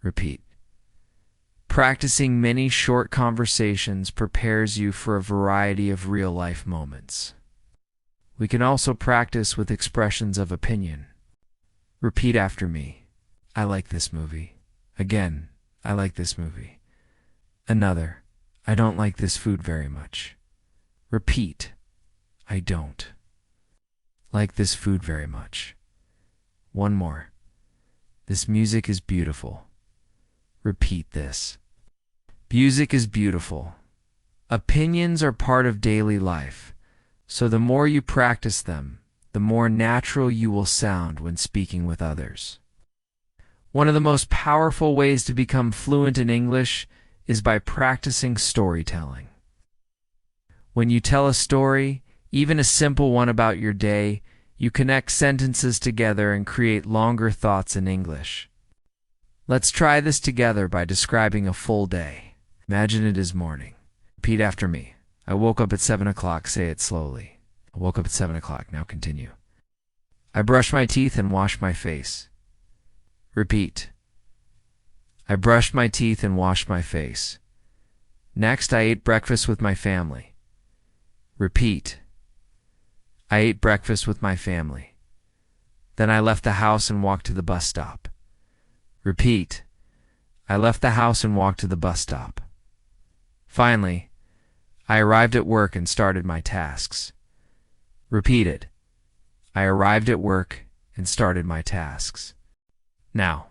Repeat. Practicing many short conversations prepares you for a variety of real-life moments. We can also practice with expressions of opinion. Repeat after me. I like this movie. Again, I like this movie. Another. I don't like this food very much. Repeat. I don't like this food very much. One more. This music is beautiful. Repeat this. Music is beautiful. Opinions are part of daily life, so the more you practice them, the more natural you will sound when speaking with others. One of the most powerful ways to become fluent in English is by practicing storytelling. When you tell a story, even a simple one about your day, you connect sentences together and create longer thoughts in English. Let's try this together by describing a full day. Imagine it is morning. Repeat after me. I woke up at 7 o'clock. Say it slowly. I woke up at 7 o'clock. Now continue. I brushed my teeth and washed my face. Repeat. I brushed my teeth and washed my face. Next, I ate breakfast with my family. Repeat. I ate breakfast with my family. Then I left the house and walked to the bus stop. Repeat. I left the house and walked to the bus stop. Finally, I arrived at work and started my tasks. Repeated. I arrived at work and started my tasks. Now,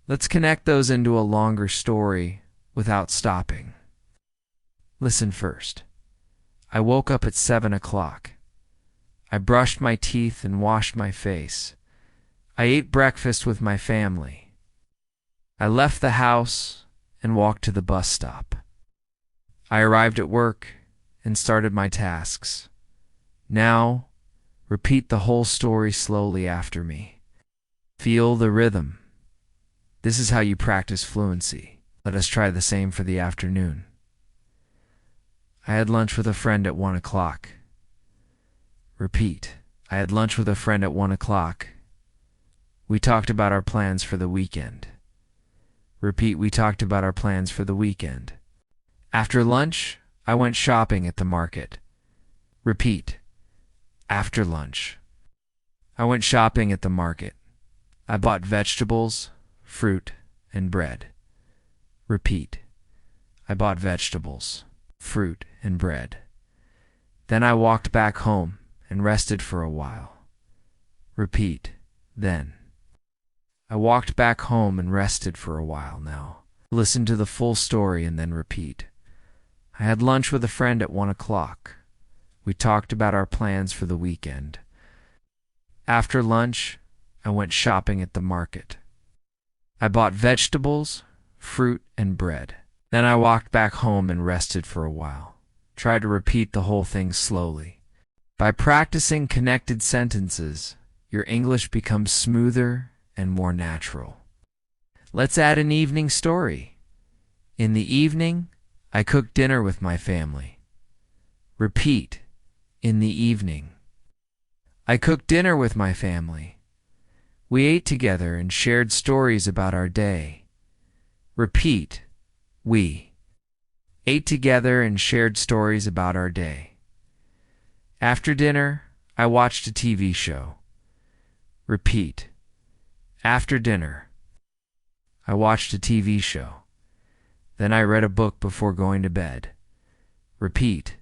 let's connect those into a longer story without stopping. Listen first. I woke up at 7 o'clock. I brushed my teeth and washed my face. I ate breakfast with my family. I left the house and walked to the bus stop. I arrived at work and started my tasks. Now, repeat the whole story slowly after me. Feel the rhythm. This is how you practice fluency. Let us try the same for the afternoon. I had lunch with a friend at 1 o'clock. Repeat. I had lunch with a friend at 1 o'clock. We talked about our plans for the weekend. Repeat. We talked about our plans for the weekend. After lunch, I went shopping at the market. Repeat. After lunch, I went shopping at the market. I bought vegetables, fruit, and bread. Repeat. I bought vegetables, fruit, and bread. Then I walked back home and rested for a while. Repeat. Then. I walked back home and rested for a while. Now, listen to the full story and then repeat. I had lunch with a friend at 1 o'clock. We talked about our plans for the weekend. After lunch, I went shopping at the market. I bought vegetables, fruit, and bread. Then I walked back home and rested for a while. Try to repeat the whole thing slowly. By practicing connected sentences, your English becomes smoother and more natural. Let's add an evening story. In the evening, I cooked dinner with my family. Repeat. In the evening. I cooked dinner with my family. We ate together and shared stories about our day. Repeat. We ate together and shared stories about our day. After dinner, I watched a TV show. Repeat. After dinner, I watched a TV show. Then I read a book before going to bed. Repeat.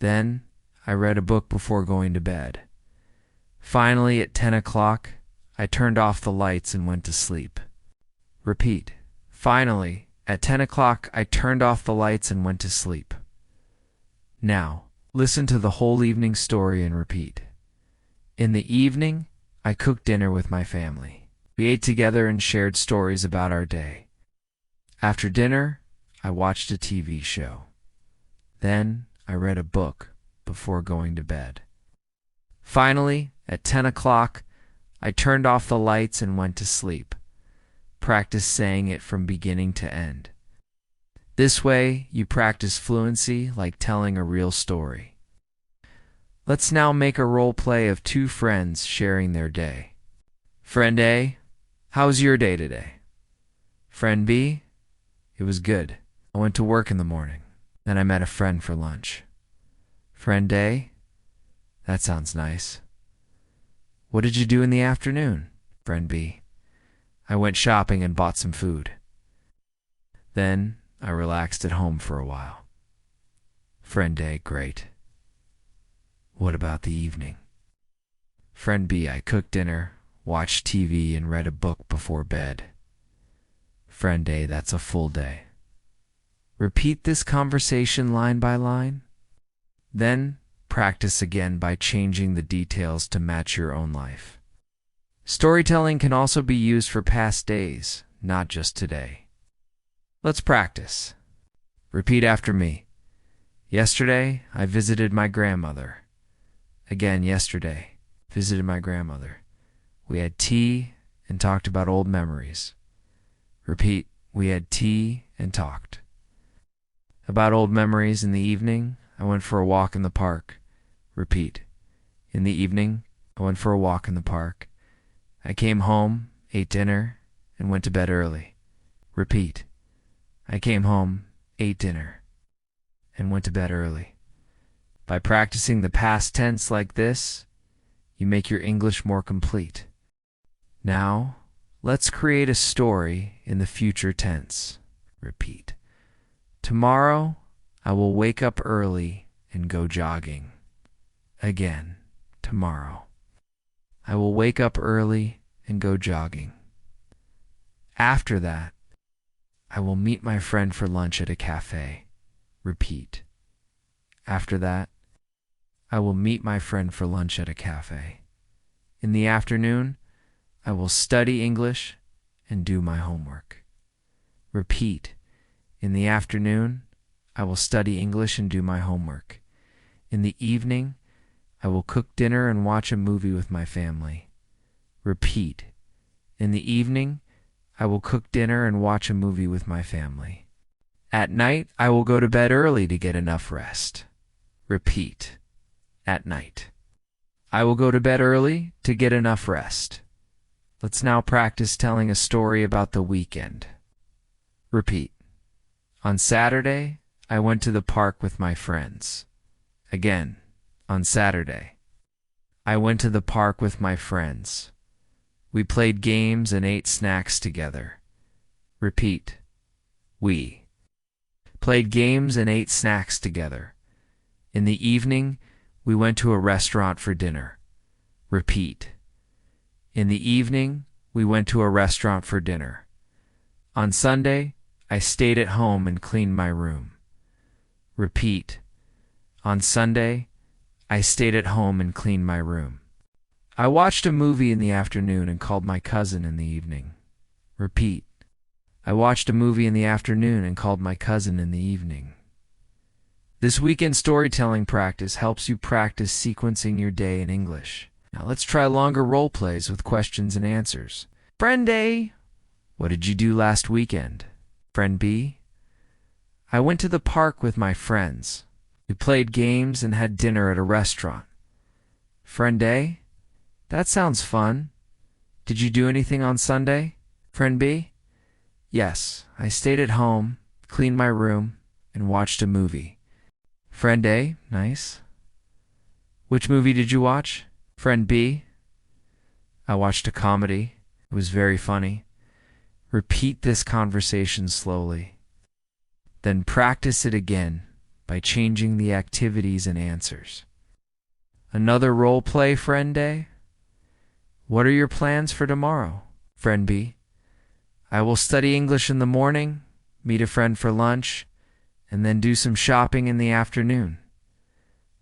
Then I read a book before going to bed. Finally, at 10 o'clock, I turned off the lights and went to sleep. Repeat. Finally, at 10 o'clock, I turned off the lights and went to sleep. Now, listen to the whole evening story and repeat. In the evening, I cooked dinner with my family. We ate together and shared stories about our day. After dinner, I watched a TV show. Then, I read a book before going to bed. Finally, at 10 o'clock, I turned off the lights and went to sleep. Practice saying it from beginning to end. This way, you practice fluency like telling a real story. Let's now make a role play of two friends sharing their day. Friend A, how was your day today? Friend B, it was good. I went to work in the morning. Then I met a friend for lunch. Friend A, that sounds nice. What did you do in the afternoon? Friend B, I went shopping and bought some food. Then I relaxed at home for a while. Friend A, great. What about the evening? Friend B, I cooked dinner, watched TV, and read a book before bed. Friend A, that's a full day. Repeat this conversation line by line. Then practice again by changing the details to match your own life. Storytelling can also be used for past days, not just today. Let's practice. Repeat after me. Yesterday, I visited my grandmother. Again, yesterday, visited my grandmother. We had tea and talked about old memories. Repeat, we had tea and talked. About old memories. In the evening, I went for a walk in the park. Repeat, in the evening, I went for a walk in the park. I came home, ate dinner, and went to bed early. Repeat, I came home, ate dinner, and went to bed early. By practicing the past tense like this, you make your English more complete. Now, let's create a story in the future tense. Repeat. Tomorrow, I will wake up early and go jogging. Again, tomorrow. I will wake up early and go jogging. After that, I will meet my friend for lunch at a cafe. Repeat. After that, I will meet my friend for lunch at a cafe. In the afternoon, I will study English and do my homework. Repeat. In the afternoon, I will study English and do my homework. In the evening, I will cook dinner and watch a movie with my family. Repeat. In the evening, I will cook dinner and watch a movie with my family. At night, I will go to bed early to get enough rest. Repeat. At night. I will go to bed early to get enough rest. Let's now practice telling a story about the weekend. Repeat. On Saturday, I went to the park with my friends. Again, on Saturday, I went to the park with my friends. We played games and ate snacks together. Repeat. We played games and ate snacks together. In the evening, we went to a restaurant for dinner. Repeat. In the evening, we went to a restaurant for dinner. On Sunday, I stayed at home and cleaned my room. Repeat. On Sunday, I stayed at home and cleaned my room. I watched a movie in the afternoon and called my cousin in the evening. Repeat. I watched a movie in the afternoon and called my cousin in the evening. This weekend storytelling practice helps you practice sequencing your day in English. Now let's try longer role plays with questions and answers. Friend A, what did you do last weekend? Friend B, I went to the park with my friends. We played games and had dinner at a restaurant. Friend A, that sounds fun. Did you do anything on Sunday? Friend B, yes, I stayed at home, cleaned my room, and watched a movie. Friend A, nice. Which movie did you watch? Friend B, I watched a comedy. It was very funny. Repeat this conversation slowly. Then practice it again by changing the activities and answers. Another role play, Friend A. What are your plans for tomorrow? Friend B, I will study English in the morning, meet a friend for lunch, and then do some shopping in the afternoon.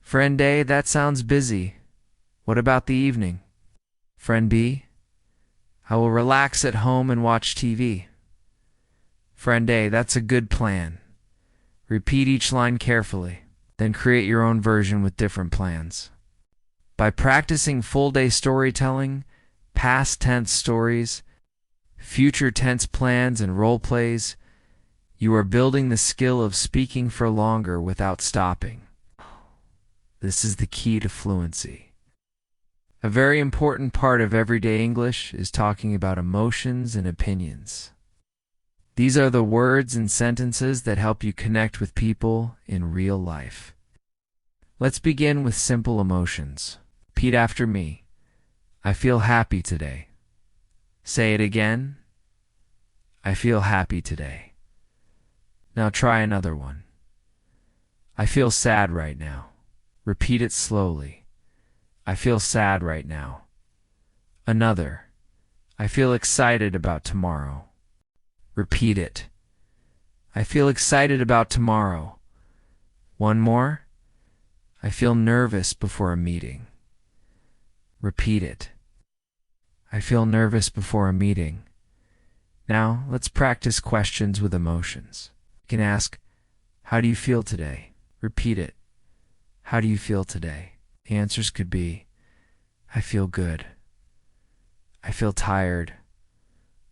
Friend A, that sounds busy. What about the evening? Friend B, I will relax at home and watch TV. Friend A, that's a good plan. Repeat each line carefully, then create your own version with different plans. By practicing full-day storytelling, past tense stories, future tense plans, and role plays, you are building the skill of speaking for longer without stopping. This is the key to fluency. A very important part of everyday English is talking about emotions and opinions. These are the words and sentences that help you connect with people in real life. Let's begin with simple emotions. Repeat after me. I feel happy today. Say it again. I feel happy today. Now try another one. I feel sad right now. Repeat it slowly. I feel sad right now. Another. I feel excited about tomorrow. Repeat it. I feel excited about tomorrow. One more. I feel nervous before a meeting. Repeat it. I feel nervous before a meeting. Now, let's practice questions with emotions. You can ask, How do you feel today? Repeat it. How do you feel today? The answers could be, I feel good. I feel tired.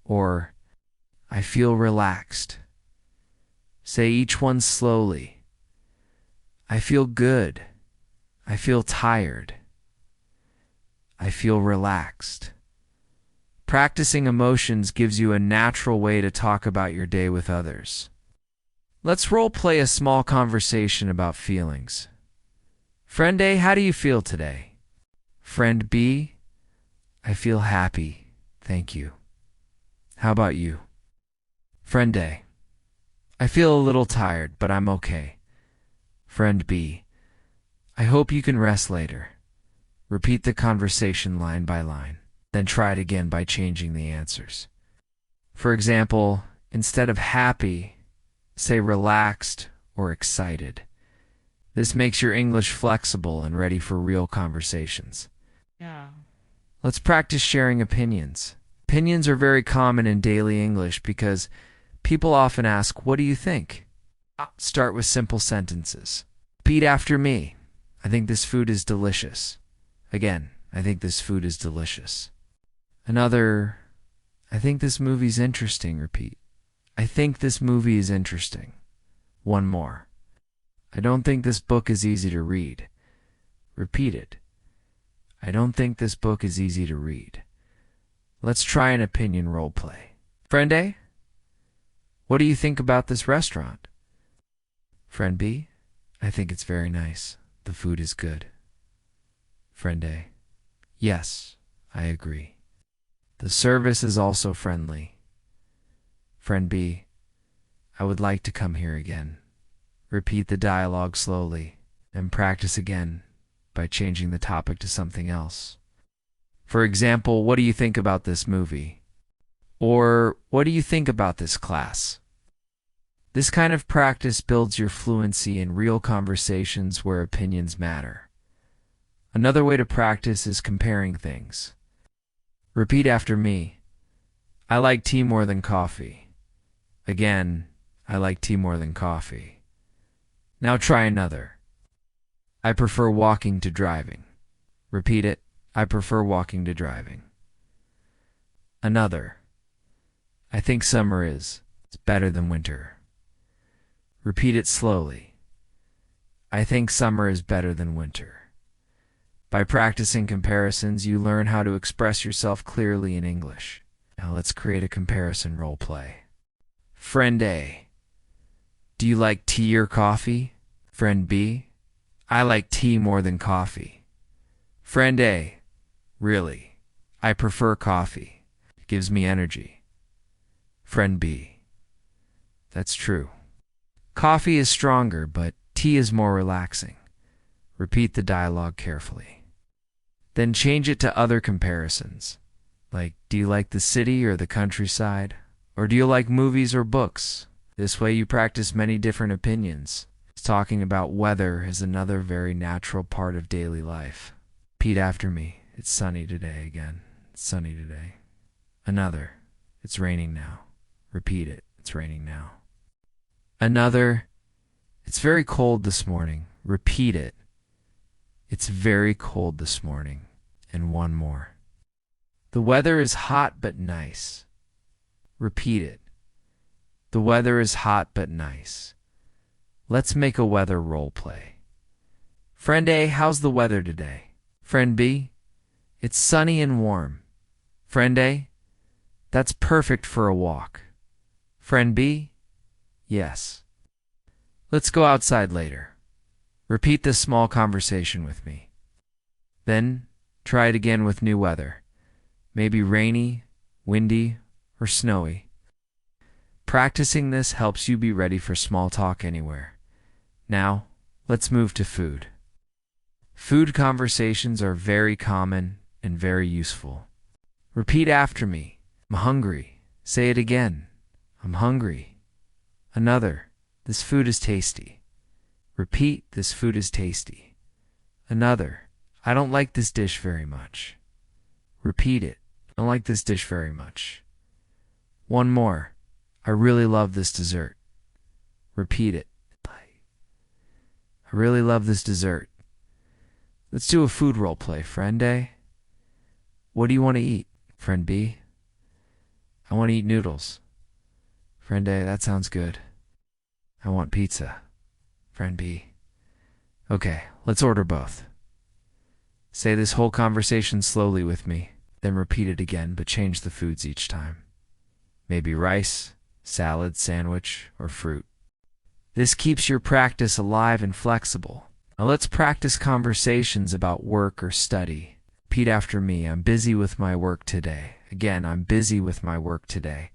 Or, I feel relaxed. Say each one slowly. I feel good. I feel tired. I feel relaxed. Practicing emotions gives you a natural way to talk about your day with others. Let's role play a small conversation about feelings. Friend A, how do you feel today? Friend B, I feel happy, thank you. How about you? Friend A, I feel a little tired, but I'm okay. Friend B, I hope you can rest later. Repeat the conversation line by line, then try it again by changing the answers. For example, instead of happy, say relaxed or excited. This makes your English flexible and ready for real conversations. Yeah. Let's practice sharing opinions. Opinions are very common in daily English because people often ask, what do you think? Start with simple sentences. Repeat after me. I think this food is delicious. Again, I think this food is delicious. Another, I think this movie's interesting. Repeat. I think this movie is interesting. One more. I don't think this book is easy to read. Repeat it. I don't think this book is easy to read. Let's try an opinion role play. Friend A, what do you think about this restaurant? Friend B, I think it's very nice. The food is good. Friend A, yes, I agree. The service is also friendly. Friend B, I would like to come here again. Repeat the dialogue slowly and practice again by changing the topic to something else. For example, what do you think about this movie? Or what do you think about this class? This kind of practice builds your fluency in real conversations where opinions matter. Another way to practice is comparing things. Repeat after me. I like tea more than coffee. Again, I like tea more than coffee. Now try another. I prefer walking to driving. Repeat it. I prefer walking to driving. Another. I think summer is better than winter. Repeat it slowly. I think summer is better than winter. By practicing comparisons, you learn how to express yourself clearly in English. Now let's create a comparison role play. Friend A, do you like tea or coffee? Friend B, I like tea more than coffee. Friend A, really, I prefer coffee. It gives me energy. Friend B, that's true. Coffee is stronger, but tea is more relaxing. Repeat the dialogue carefully. Then change it to other comparisons, like do you like the city or the countryside? Or do you like movies or books? This way you practice many different opinions. Talking about weather is another very natural part of daily life. Repeat after me. It's sunny today again. It's sunny today. Another. It's raining now. Repeat it. It's raining now. Another. It's very cold this morning. Repeat it. It's very cold this morning. And one more. The weather is hot but nice. Repeat it. The weather is hot but nice. Let's make a weather role play. Friend A, how's the weather today? Friend B, it's sunny and warm. Friend A, that's perfect for a walk. Friend B, yes. Let's go outside later. Repeat this small conversation with me. Then try it again with new weather. Maybe rainy, windy, or snowy. Practicing this helps you be ready for small talk anywhere. Now, let's move to food. Food conversations are very common and very useful. Repeat after me. I'm hungry. Say it again. I'm hungry. Another. This food is tasty. Repeat, this food is tasty. Another. I don't like this dish very much. Repeat it. I don't like this dish very much. One more. I really love this dessert. Repeat it. I really love this dessert. Let's do a food role play, friend A. What do you want to eat, friend B? I want to eat noodles. Friend A, that sounds good. I want pizza. Friend B. Okay, let's order both. Say this whole conversation slowly with me, then repeat it again, but change the foods each time. Maybe rice, salad, sandwich, or fruit. This keeps your practice alive and flexible. Now let's practice conversations about work or study. Repeat after me. I'm busy with my work today. Again, I'm busy with my work today.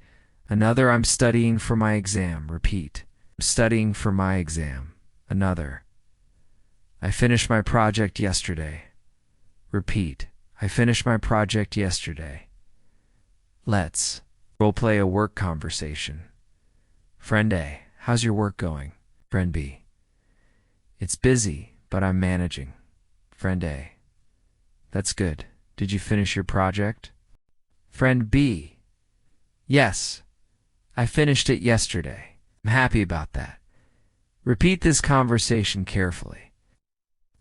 Another, I'm studying for my exam. Repeat. I'm studying for my exam. Another, I finished my project yesterday. Repeat. I finished my project yesterday. Let's role play a work conversation. Friend A, how's your work going? Friend B, it's busy, but I'm managing. Friend A, that's good. Did you finish your project? Friend B, yes, I finished it yesterday. I'm happy about that. Repeat this conversation carefully.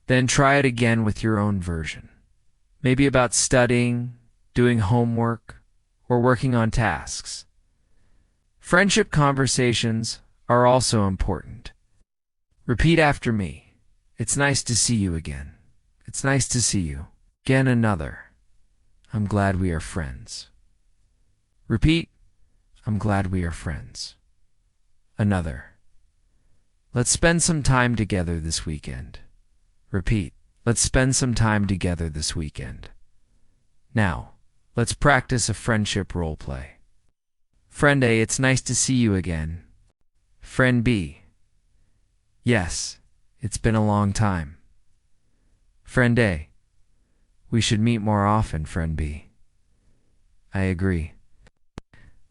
Then try it again with your own version. Maybe about studying, doing homework, or working on tasks. Friendship conversations are also important. Repeat after me. It's nice to see you again. It's nice to see you. Again, another. I'm glad we are friends. Repeat. I'm glad we are friends. Another. Let's spend some time together this weekend. Repeat. Let's spend some time together this weekend. Now, let's practice a friendship role play. Friend A, it's nice to see you again. Friend B, yes, it's been a long time. Friend A, we should meet more often, friend B. I agree.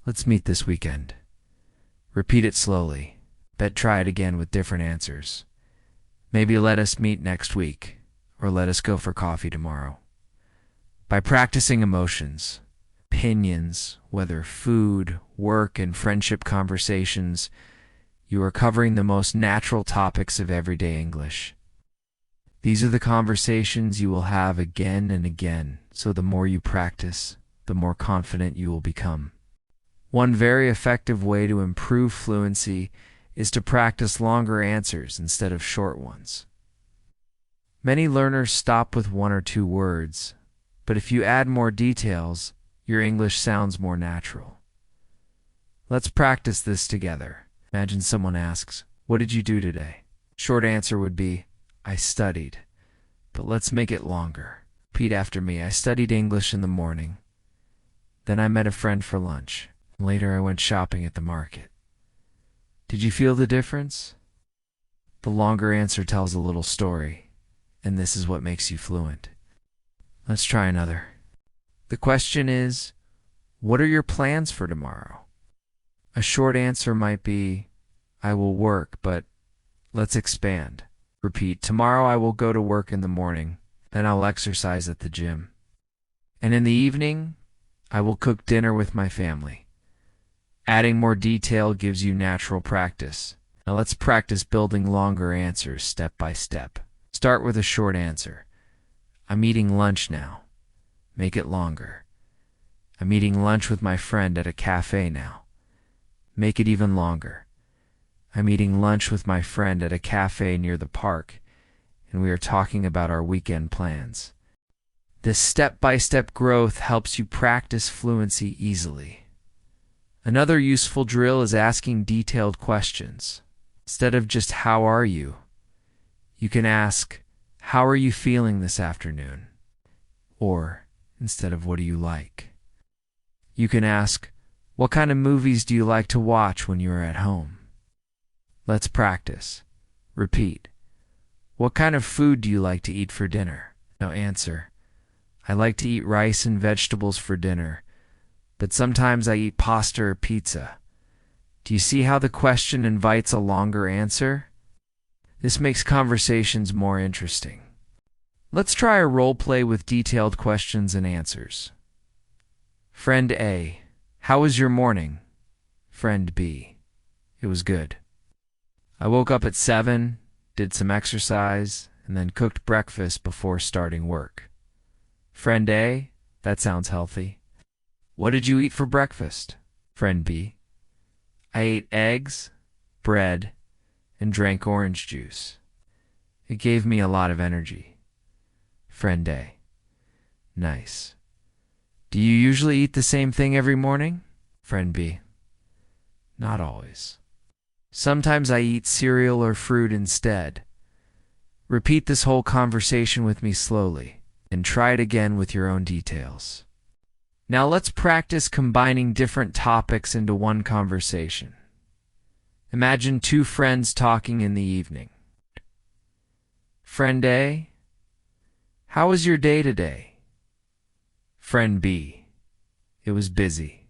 Let's meet this weekend. Repeat it slowly. Try it again with different answers. Maybe let us meet next week, or let us go for coffee tomorrow. By practicing emotions, opinions, whether food, work, and friendship conversations, you are covering the most natural topics of everyday English. These are the conversations you will have again and again, so the more you practice, the more confident you will become. One very effective way to improve fluency is to practice longer answers instead of short ones. Many learners stop with 1 or 2 words, but if you add more details, your English sounds more natural. Let's practice this together. Imagine someone asks, "What did you do today?" Short answer would be, "I studied." But let's make it longer. Repeat after me. I studied English in the morning. Then I met a friend for lunch. Later I went shopping at the market. Did you feel the difference? The longer answer tells a little story, and this is what makes you fluent. Let's try another. The question is, what are your plans for tomorrow? A short answer might be, I will work, but let's expand. Repeat, tomorrow I will go to work in the morning, then I'll exercise at the gym. And in the evening, I will cook dinner with my family. Adding more detail gives you natural practice. Now let's practice building longer answers step by step. Start with a short answer. I'm eating lunch now. Make it longer. I'm eating lunch with my friend at a cafe now. Make it even longer. I'm eating lunch with my friend at a cafe near the park, and we are talking about our weekend plans. This step-by-step growth helps you practice fluency easily. Another useful drill is asking detailed questions. Instead of just "How are you?" you can ask, "How are you feeling this afternoon?" Or, instead of "What do you like?" you can ask, "What kind of movies do you like to watch when you are at home?" Let's practice. Repeat. What kind of food do you like to eat for dinner? Now answer. I like to eat rice and vegetables for dinner, but sometimes I eat pasta or pizza. Do you see how the question invites a longer answer? This makes conversations more interesting. Let's try a role play with detailed questions and answers. Friend A, how was your morning? Friend B, it was good. I woke up at 7, did some exercise, and then cooked breakfast before starting work. Friend A, that sounds healthy. What did you eat for breakfast? Friend B, I ate eggs, bread, and drank orange juice. It gave me a lot of energy. Friend A, nice. Do you usually eat the same thing every morning? Friend B, not always. Sometimes I eat cereal or fruit instead. Repeat this whole conversation with me slowly, and try it again with your own details. Now let's practice combining different topics into one conversation. Imagine two friends talking in the evening. Friend A, how was your day today? Friend B, it was busy.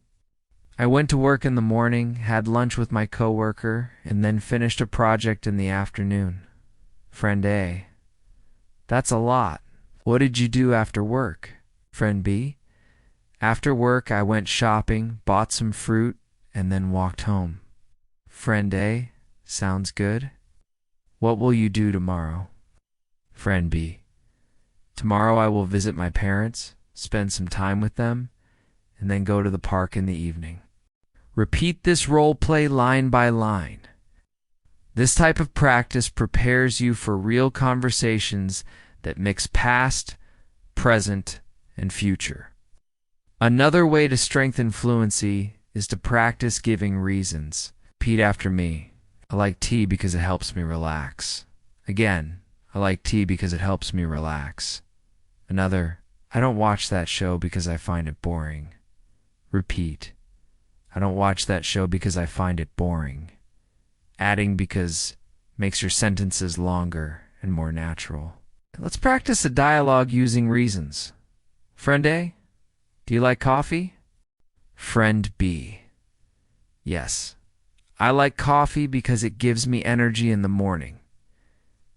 I went to work in the morning, had lunch with my coworker, and then finished a project in the afternoon. Friend A, that's a lot. What did you do after work? Friend B, after work I went shopping, bought some fruit, and then walked home. Friend A, sounds good. What will you do tomorrow? Friend B, tomorrow I will visit my parents, spend some time with them, and then go to the park in the evening. Repeat this role play line by line. This type of practice prepares you for real conversations that mix past, present, and future. Another way to strengthen fluency is to practice giving reasons. Repeat after me. I like tea because it helps me relax. Again, I like tea because it helps me relax. Another, I don't watch that show because I find it boring. Repeat. I don't watch that show because I find it boring. Adding because makes your sentences longer and more natural. Let's practice a dialogue using reasons. Friend A, do you like coffee? Friend B, yes, I like coffee because it gives me energy in the morning.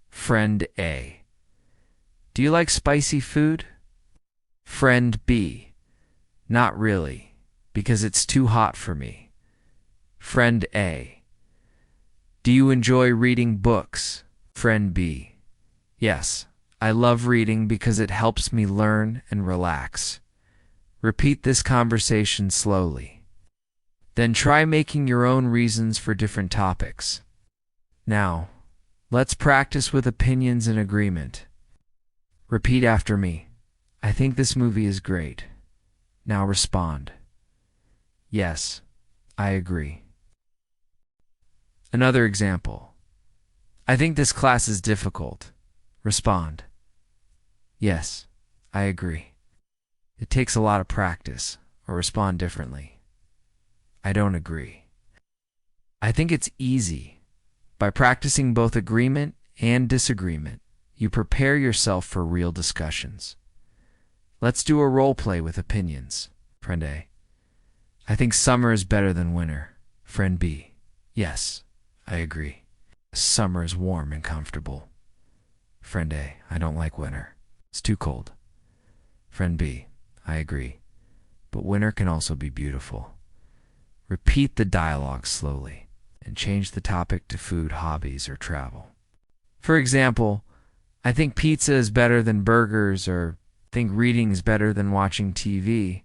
Friend A, do you like spicy food? Friend B, not really, because it's too hot for me. Friend A, do you enjoy reading books? Friend B, yes, I love reading because it helps me learn and relax. Repeat this conversation slowly. Then try making your own reasons for different topics. Now, let's practice with opinions and agreement. Repeat after me. I think this movie is great. Now respond. Yes, I agree. Another example. I think this class is difficult. Respond. Yes, I agree. It takes a lot of practice, or respond differently. I don't agree. I think it's easy. By practicing both agreement and disagreement, you prepare yourself for real discussions. Let's do a role play with opinions. Friend A, I think summer is better than winter. Friend B, yes, I agree. Summer is warm and comfortable. Friend A, I don't like winter. It's too cold. Friend B, I agree. But winter can also be beautiful. Repeat the dialogue slowly and change the topic to food, hobbies, or travel. For example, I think pizza is better than burgers, or think reading is better than watching TV.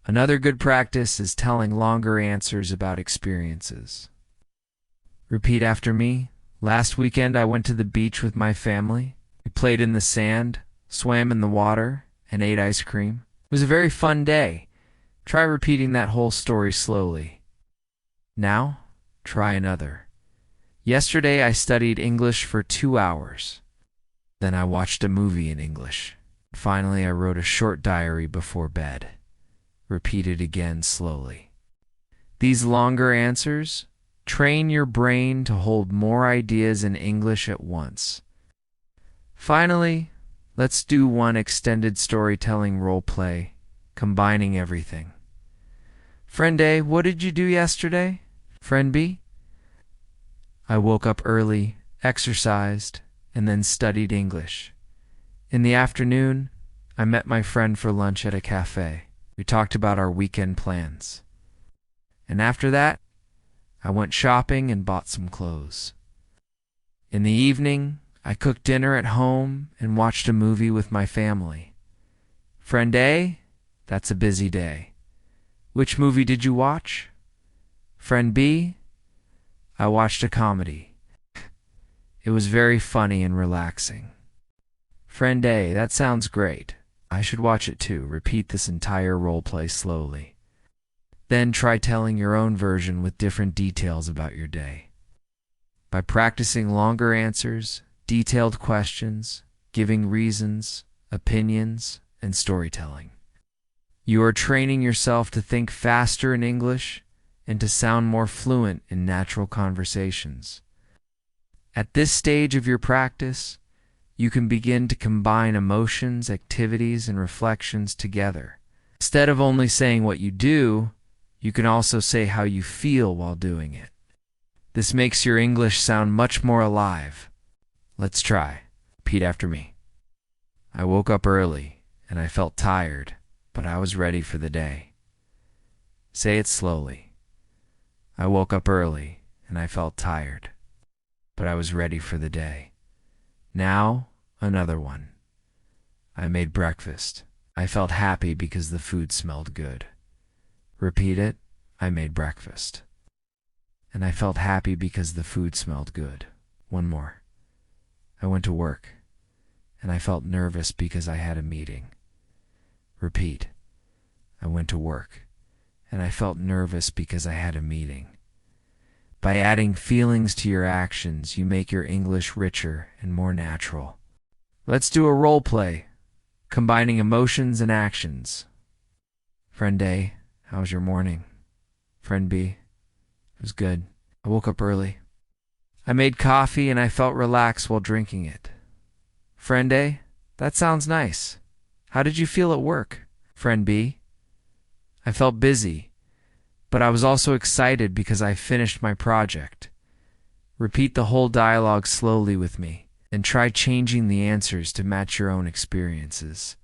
Another good practice is telling longer answers about experiences. Repeat after me. Last weekend I went to the beach with my family. We played in the sand, swam in the water, and ate ice cream. It was a very fun day. Try repeating that whole story slowly. Now, try another. Yesterday I studied English for 2 hours. Then I watched a movie in English. Finally, I wrote a short diary before bed. Repeat it again slowly. These longer answers train your brain to hold more ideas in English at once. Finally, let's do one extended storytelling role play, combining everything. Friend A, what did you do yesterday? Friend B, I woke up early, exercised, and then studied English. In the afternoon, I met my friend for lunch at a cafe. We talked about our weekend plans. And after that, I went shopping and bought some clothes. In the evening, I cooked dinner at home and watched a movie with my family. Friend A, that's a busy day. Which movie did you watch? Friend B, I watched a comedy. It was very funny and relaxing. Friend A, that sounds great. I should watch it too. Repeat this entire role play slowly. Then try telling your own version with different details about your day. By practicing longer answers, detailed questions, giving reasons, opinions, and storytelling, you are training yourself to think faster in English and to sound more fluent in natural conversations. At this stage of your practice, you can begin to combine emotions, activities, and reflections together. Instead of only saying what you do, you can also say how you feel while doing it. This makes your English sound much more alive. Let's try. Repeat after me. I woke up early and I felt tired, but I was ready for the day. Say it slowly. I woke up early and I felt tired, but I was ready for the day. Now, another one. I made breakfast. I felt happy because the food smelled good. Repeat it. I made breakfast. And I felt happy because the food smelled good. One more. I went to work. And I felt nervous because I had a meeting. Repeat. I went to work. And I felt nervous because I had a meeting. By adding feelings to your actions, you make your English richer and more natural. Let's do a role play, combining emotions and actions. Friend A, how was your morning? Friend B, it was good. I woke up early. I made coffee and I felt relaxed while drinking it. Friend A, that sounds nice. How did you feel at work? Friend B, I felt busy, but I was also excited because I finished my project. Repeat the whole dialogue slowly with me, and try changing the answers to match your own experiences.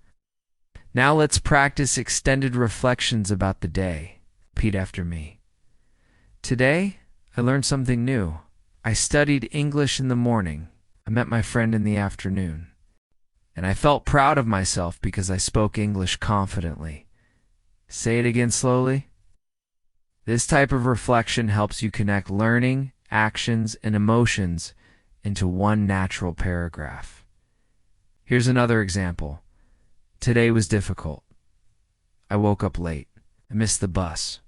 Now let's practice extended reflections about the day. Repeat after me. Today, I learned something new. I studied English in the morning. I met my friend in the afternoon. And I felt proud of myself because I spoke English confidently. Say it again slowly. This type of reflection helps you connect learning, actions, and emotions into one natural paragraph. Here's another example. Today was difficult. I woke up late. I missed the bus,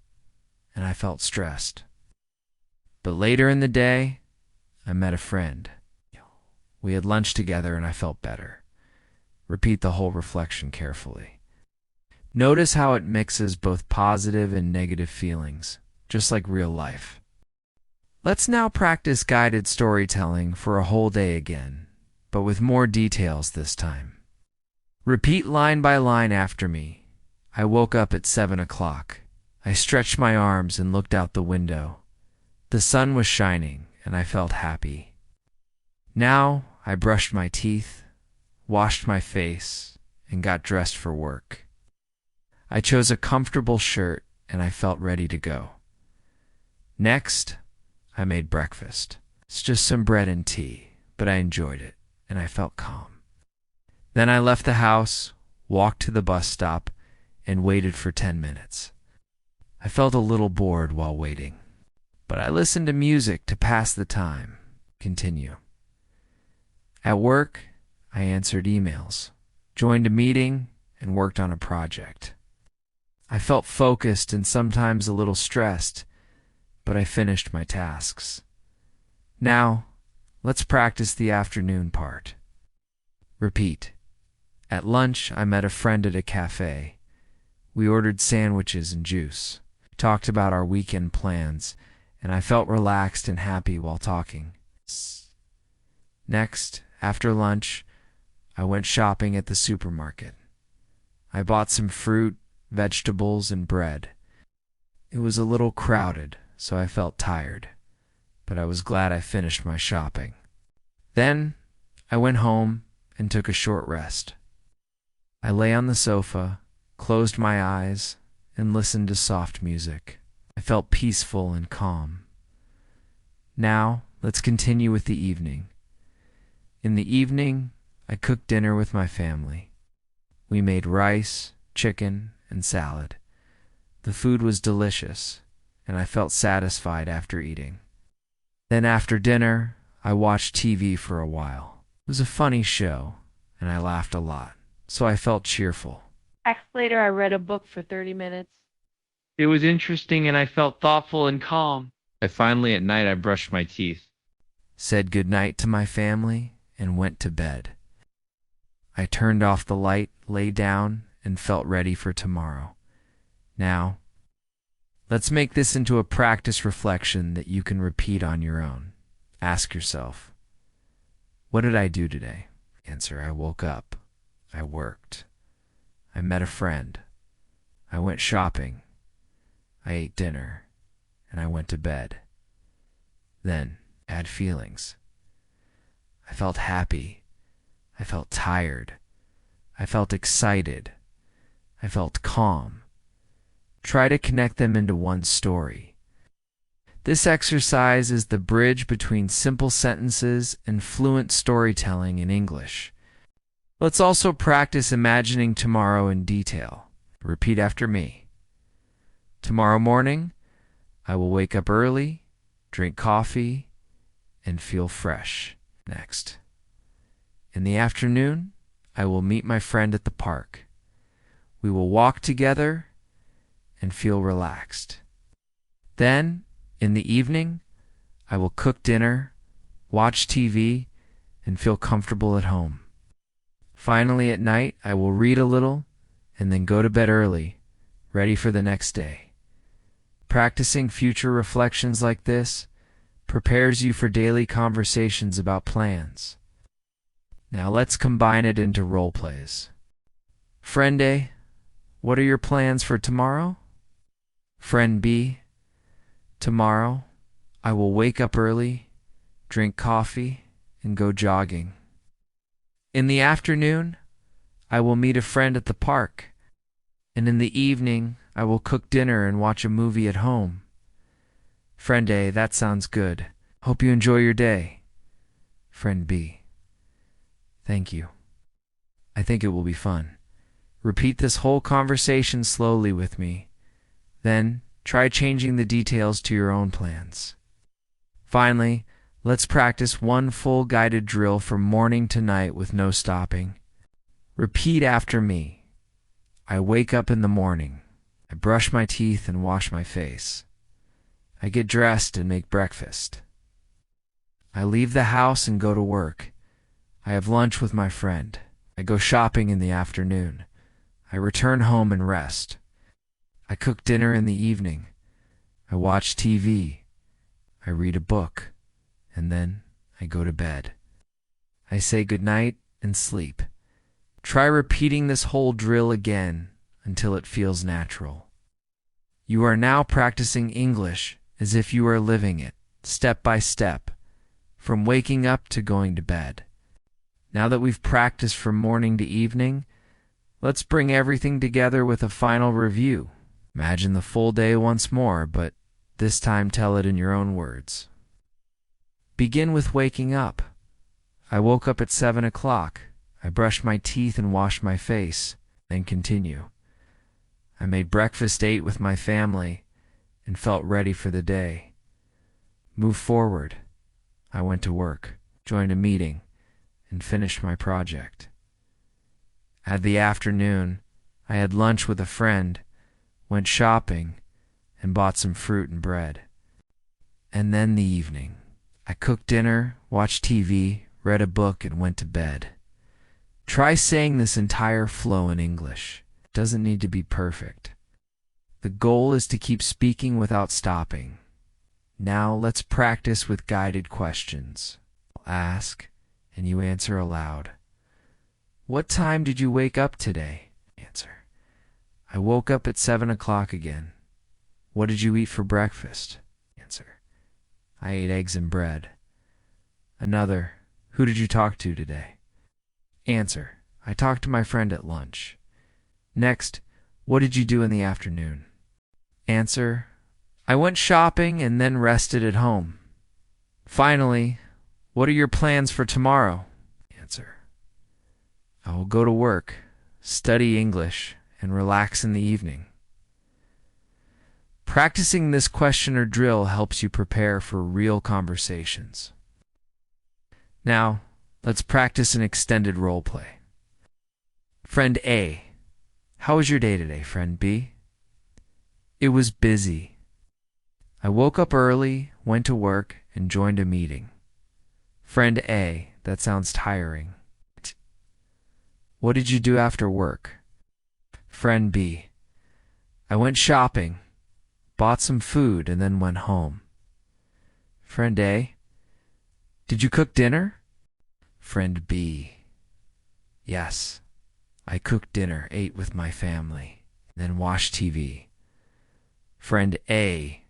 and I felt stressed. But later in the day, I met a friend. We had lunch together and I felt better. Repeat the whole reflection carefully. Notice how it mixes both positive and negative feelings, just like real life. Let's now practice guided storytelling for a whole day again, but with more details this time. Repeat line by line after me. I woke up at 7 o'clock. I stretched my arms and looked out the window. The sun was shining and I felt happy. Now I brushed my teeth, washed my face, and got dressed for work. I chose a comfortable shirt and I felt ready to go. Next, I made breakfast. It's just some bread and tea, but I enjoyed it and I felt calm. Then I left the house, walked to the bus stop, and waited for 10 minutes. I felt a little bored while waiting, but I listened to music to pass the time. Continue. At work, I answered emails, joined a meeting, and worked on a project. I felt focused and sometimes a little stressed, but I finished my tasks. Now, let's practice the afternoon part. Repeat. At lunch, I met a friend at a cafe. We ordered sandwiches and juice, talked about our weekend plans, and I felt relaxed and happy while talking. Next, after lunch, I went shopping at the supermarket. I bought some fruit, vegetables, and bread. It was a little crowded, so I felt tired, but I was glad I finished my shopping. Then, I went home and took a short rest. I lay on the sofa, closed my eyes, and listened to soft music. I felt peaceful and calm. Now, let's continue with the evening. In the evening, I cooked dinner with my family. We made rice, chicken, and salad. The food was delicious, and I felt satisfied after eating. Then after dinner, I watched TV for a while. It was a funny show, and I laughed a lot, so I felt cheerful. Later, I read a book for 30 minutes. It was interesting and I felt thoughtful and calm. Finally at night I brushed my teeth. Said goodnight to my family, and went to bed. I turned off the light, lay down, and felt ready for tomorrow. Now, let's make this into a practice reflection that you can repeat on your own. Ask yourself, what did I do today? Answer, I woke up. I worked. I met a friend. I went shopping. I ate dinner. And I went to bed. Then, add feelings. I felt happy. I felt tired. I felt excited. I felt calm. Try to connect them into one story. This exercise is the bridge between simple sentences and fluent storytelling in English. Let's also practice imagining tomorrow in detail. Repeat after me. Tomorrow morning, I will wake up early, drink coffee, and feel fresh. Next. In the afternoon, I will meet my friend at the park. We will walk together and feel relaxed. Then, in the evening, I will cook dinner, watch TV, and feel comfortable at home. Finally, at night, I will read a little and then go to bed early, ready for the next day. Practicing future reflections like this prepares you for daily conversations about plans. Now let's combine it into role plays. Friend A, what are your plans for tomorrow? Friend B, tomorrow I will wake up early, drink coffee, and go jogging. In the afternoon, I will meet a friend at the park, and in the evening, I will cook dinner and watch a movie at home. Friend A, that sounds good. Hope you enjoy your day. Friend B, thank you. I think it will be fun. Repeat this whole conversation slowly with me. Then, try changing the details to your own plans. Finally, let's practice one full guided drill from morning to night with no stopping. Repeat after me. I wake up in the morning. I brush my teeth and wash my face. I get dressed and make breakfast. I leave the house and go to work. I have lunch with my friend. I go shopping in the afternoon. I return home and rest. I cook dinner in the evening. I watch TV. I read a book. And then I go to bed. I say goodnight and sleep. Try repeating this whole drill again until it feels natural. You are now practicing English as if you are living it, step by step, from waking up to going to bed. Now that we've practiced from morning to evening, let's bring everything together with a final review. Imagine the full day once more, but this time tell it in your own words. Begin with waking up. I woke up at 7 o'clock. I brushed my teeth and washed my face. Then continue. I made breakfast, ate with my family, and felt ready for the day. Move forward. I went to work, joined a meeting, and finished my project. At the afternoon, I had lunch with a friend, went shopping, and bought some fruit and bread. And then the evening. I cooked dinner, watched TV, read a book, and went to bed. Try saying this entire flow in English. It doesn't need to be perfect. The goal is to keep speaking without stopping. Now let's practice with guided questions. I'll ask, and you answer aloud. What time did you wake up today? Answer. I woke up at 7 o'clock again. What did you eat for breakfast? Answer. I ate eggs and bread. Another. Who did you talk to today? Answer. I talked to my friend at lunch. Next. What did you do in the afternoon? Answer. I went shopping and then rested at home. Finally, what are your plans for tomorrow? answer. I will go to work, study English, and relax in the evening. Practicing this question or drill helps you prepare for real conversations. Now, let's practice an extended role play. Friend A. How was your day today, friend B? It was busy. I woke up early, went to work, and joined a meeting. Friend A. That sounds tiring. What did you do after work? Friend B. I went shopping, bought some food, and then went home. Friend A. Did you cook dinner? Friend B. Yes, I cooked dinner, ate with my family, then watched TV. Friend A.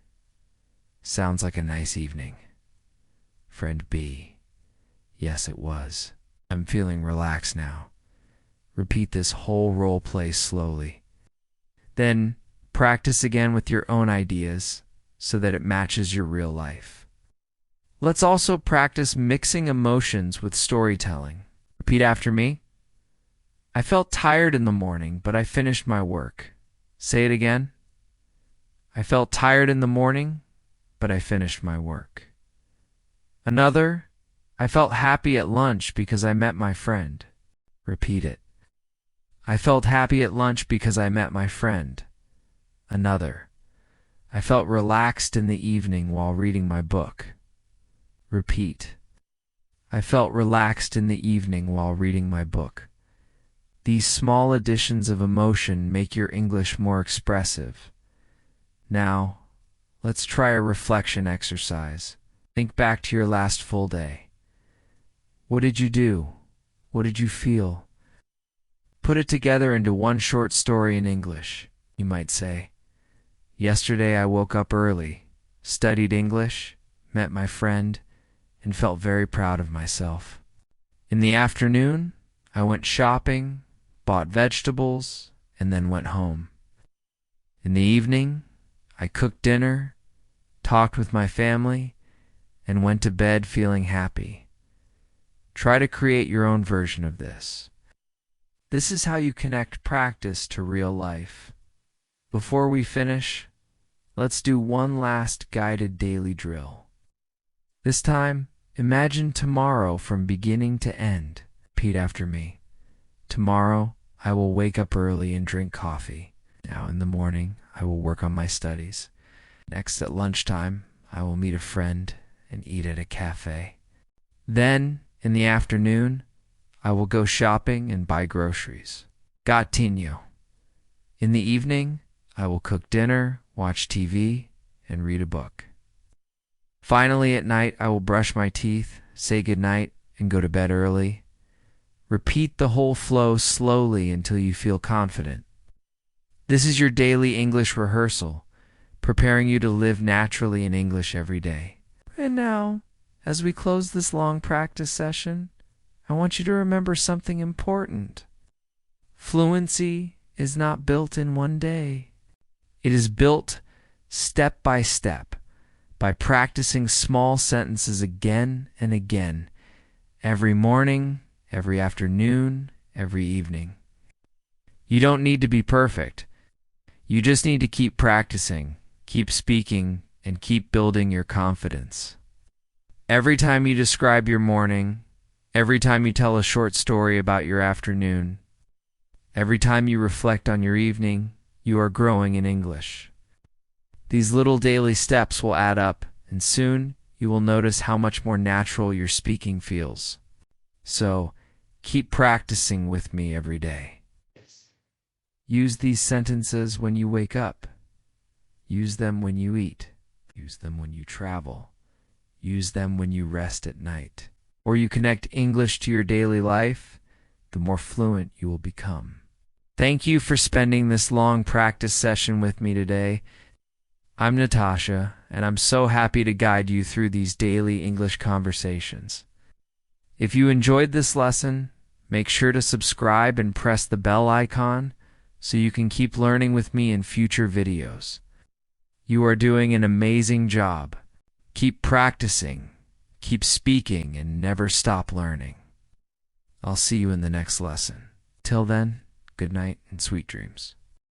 Sounds like a nice evening. Friend B. Yes, it was. I'm feeling relaxed now. Repeat this whole role play slowly. Then practice again with your own ideas so that it matches your real life. Let's also practice mixing emotions with storytelling. Repeat after me. I felt tired in the morning, but I finished my work. Say it again. I felt tired in the morning, but I finished my work. Another, I felt happy at lunch because I met my friend. Repeat it. I felt happy at lunch because I met my friend. Another, I felt relaxed in the evening while reading my book. Repeat. I felt relaxed in the evening while reading my book. These small additions of emotion make your English more expressive. Now, let's try a reflection exercise. Think back to your last full day. What did you do? What did you feel? Put it together into one short story in English. You might say, yesterday I woke up early, studied English, met my friend, and felt very proud of myself. In the afternoon, I went shopping, bought vegetables, and then went home. In the evening, I cooked dinner, talked with my family, and went to bed feeling happy. Try to create your own version of this. This is how you connect practice to real life. Before we finish, let's do one last guided daily drill. This time, imagine tomorrow from beginning to end. Repeat after me. Tomorrow, I will wake up early and drink coffee. Now in the morning, I will work on my studies. Next at lunchtime, I will meet a friend and eat at a cafe. Then, in the afternoon, I will go shopping and buy groceries. Gatinho. In the evening, I will cook dinner, watch TV, and read a book. Finally, at night, I will brush my teeth, say goodnight, and go to bed early. Repeat the whole flow slowly until you feel confident. This is your daily English rehearsal, preparing you to live naturally in English every day. And now, as we close this long practice session, I want you to remember something important. Fluency is not built in one day. It is built step by step by practicing small sentences again and again, every morning, every afternoon, every evening. You don't need to be perfect. You just need to keep practicing, keep speaking, and keep building your confidence. Every time you describe your morning, every time you tell a short story about your afternoon, every time you reflect on your evening, you are growing in English. These little daily steps will add up, and soon you will notice how much more natural your speaking feels. So, keep practicing with me every day. Use these sentences when you wake up. Use them when you eat. Use them when you travel. Use them when you rest at night. Or you connect English to your daily life, the more fluent you will become. Thank you for spending this long practice session with me today. I'm Natasha, and I'm so happy to guide you through these daily English conversations. If you enjoyed this lesson, make sure to subscribe and press the bell icon so you can keep learning with me in future videos. You are doing an amazing job. Keep practicing, keep speaking, and never stop learning. I'll see you in the next lesson. Till then, good night and sweet dreams.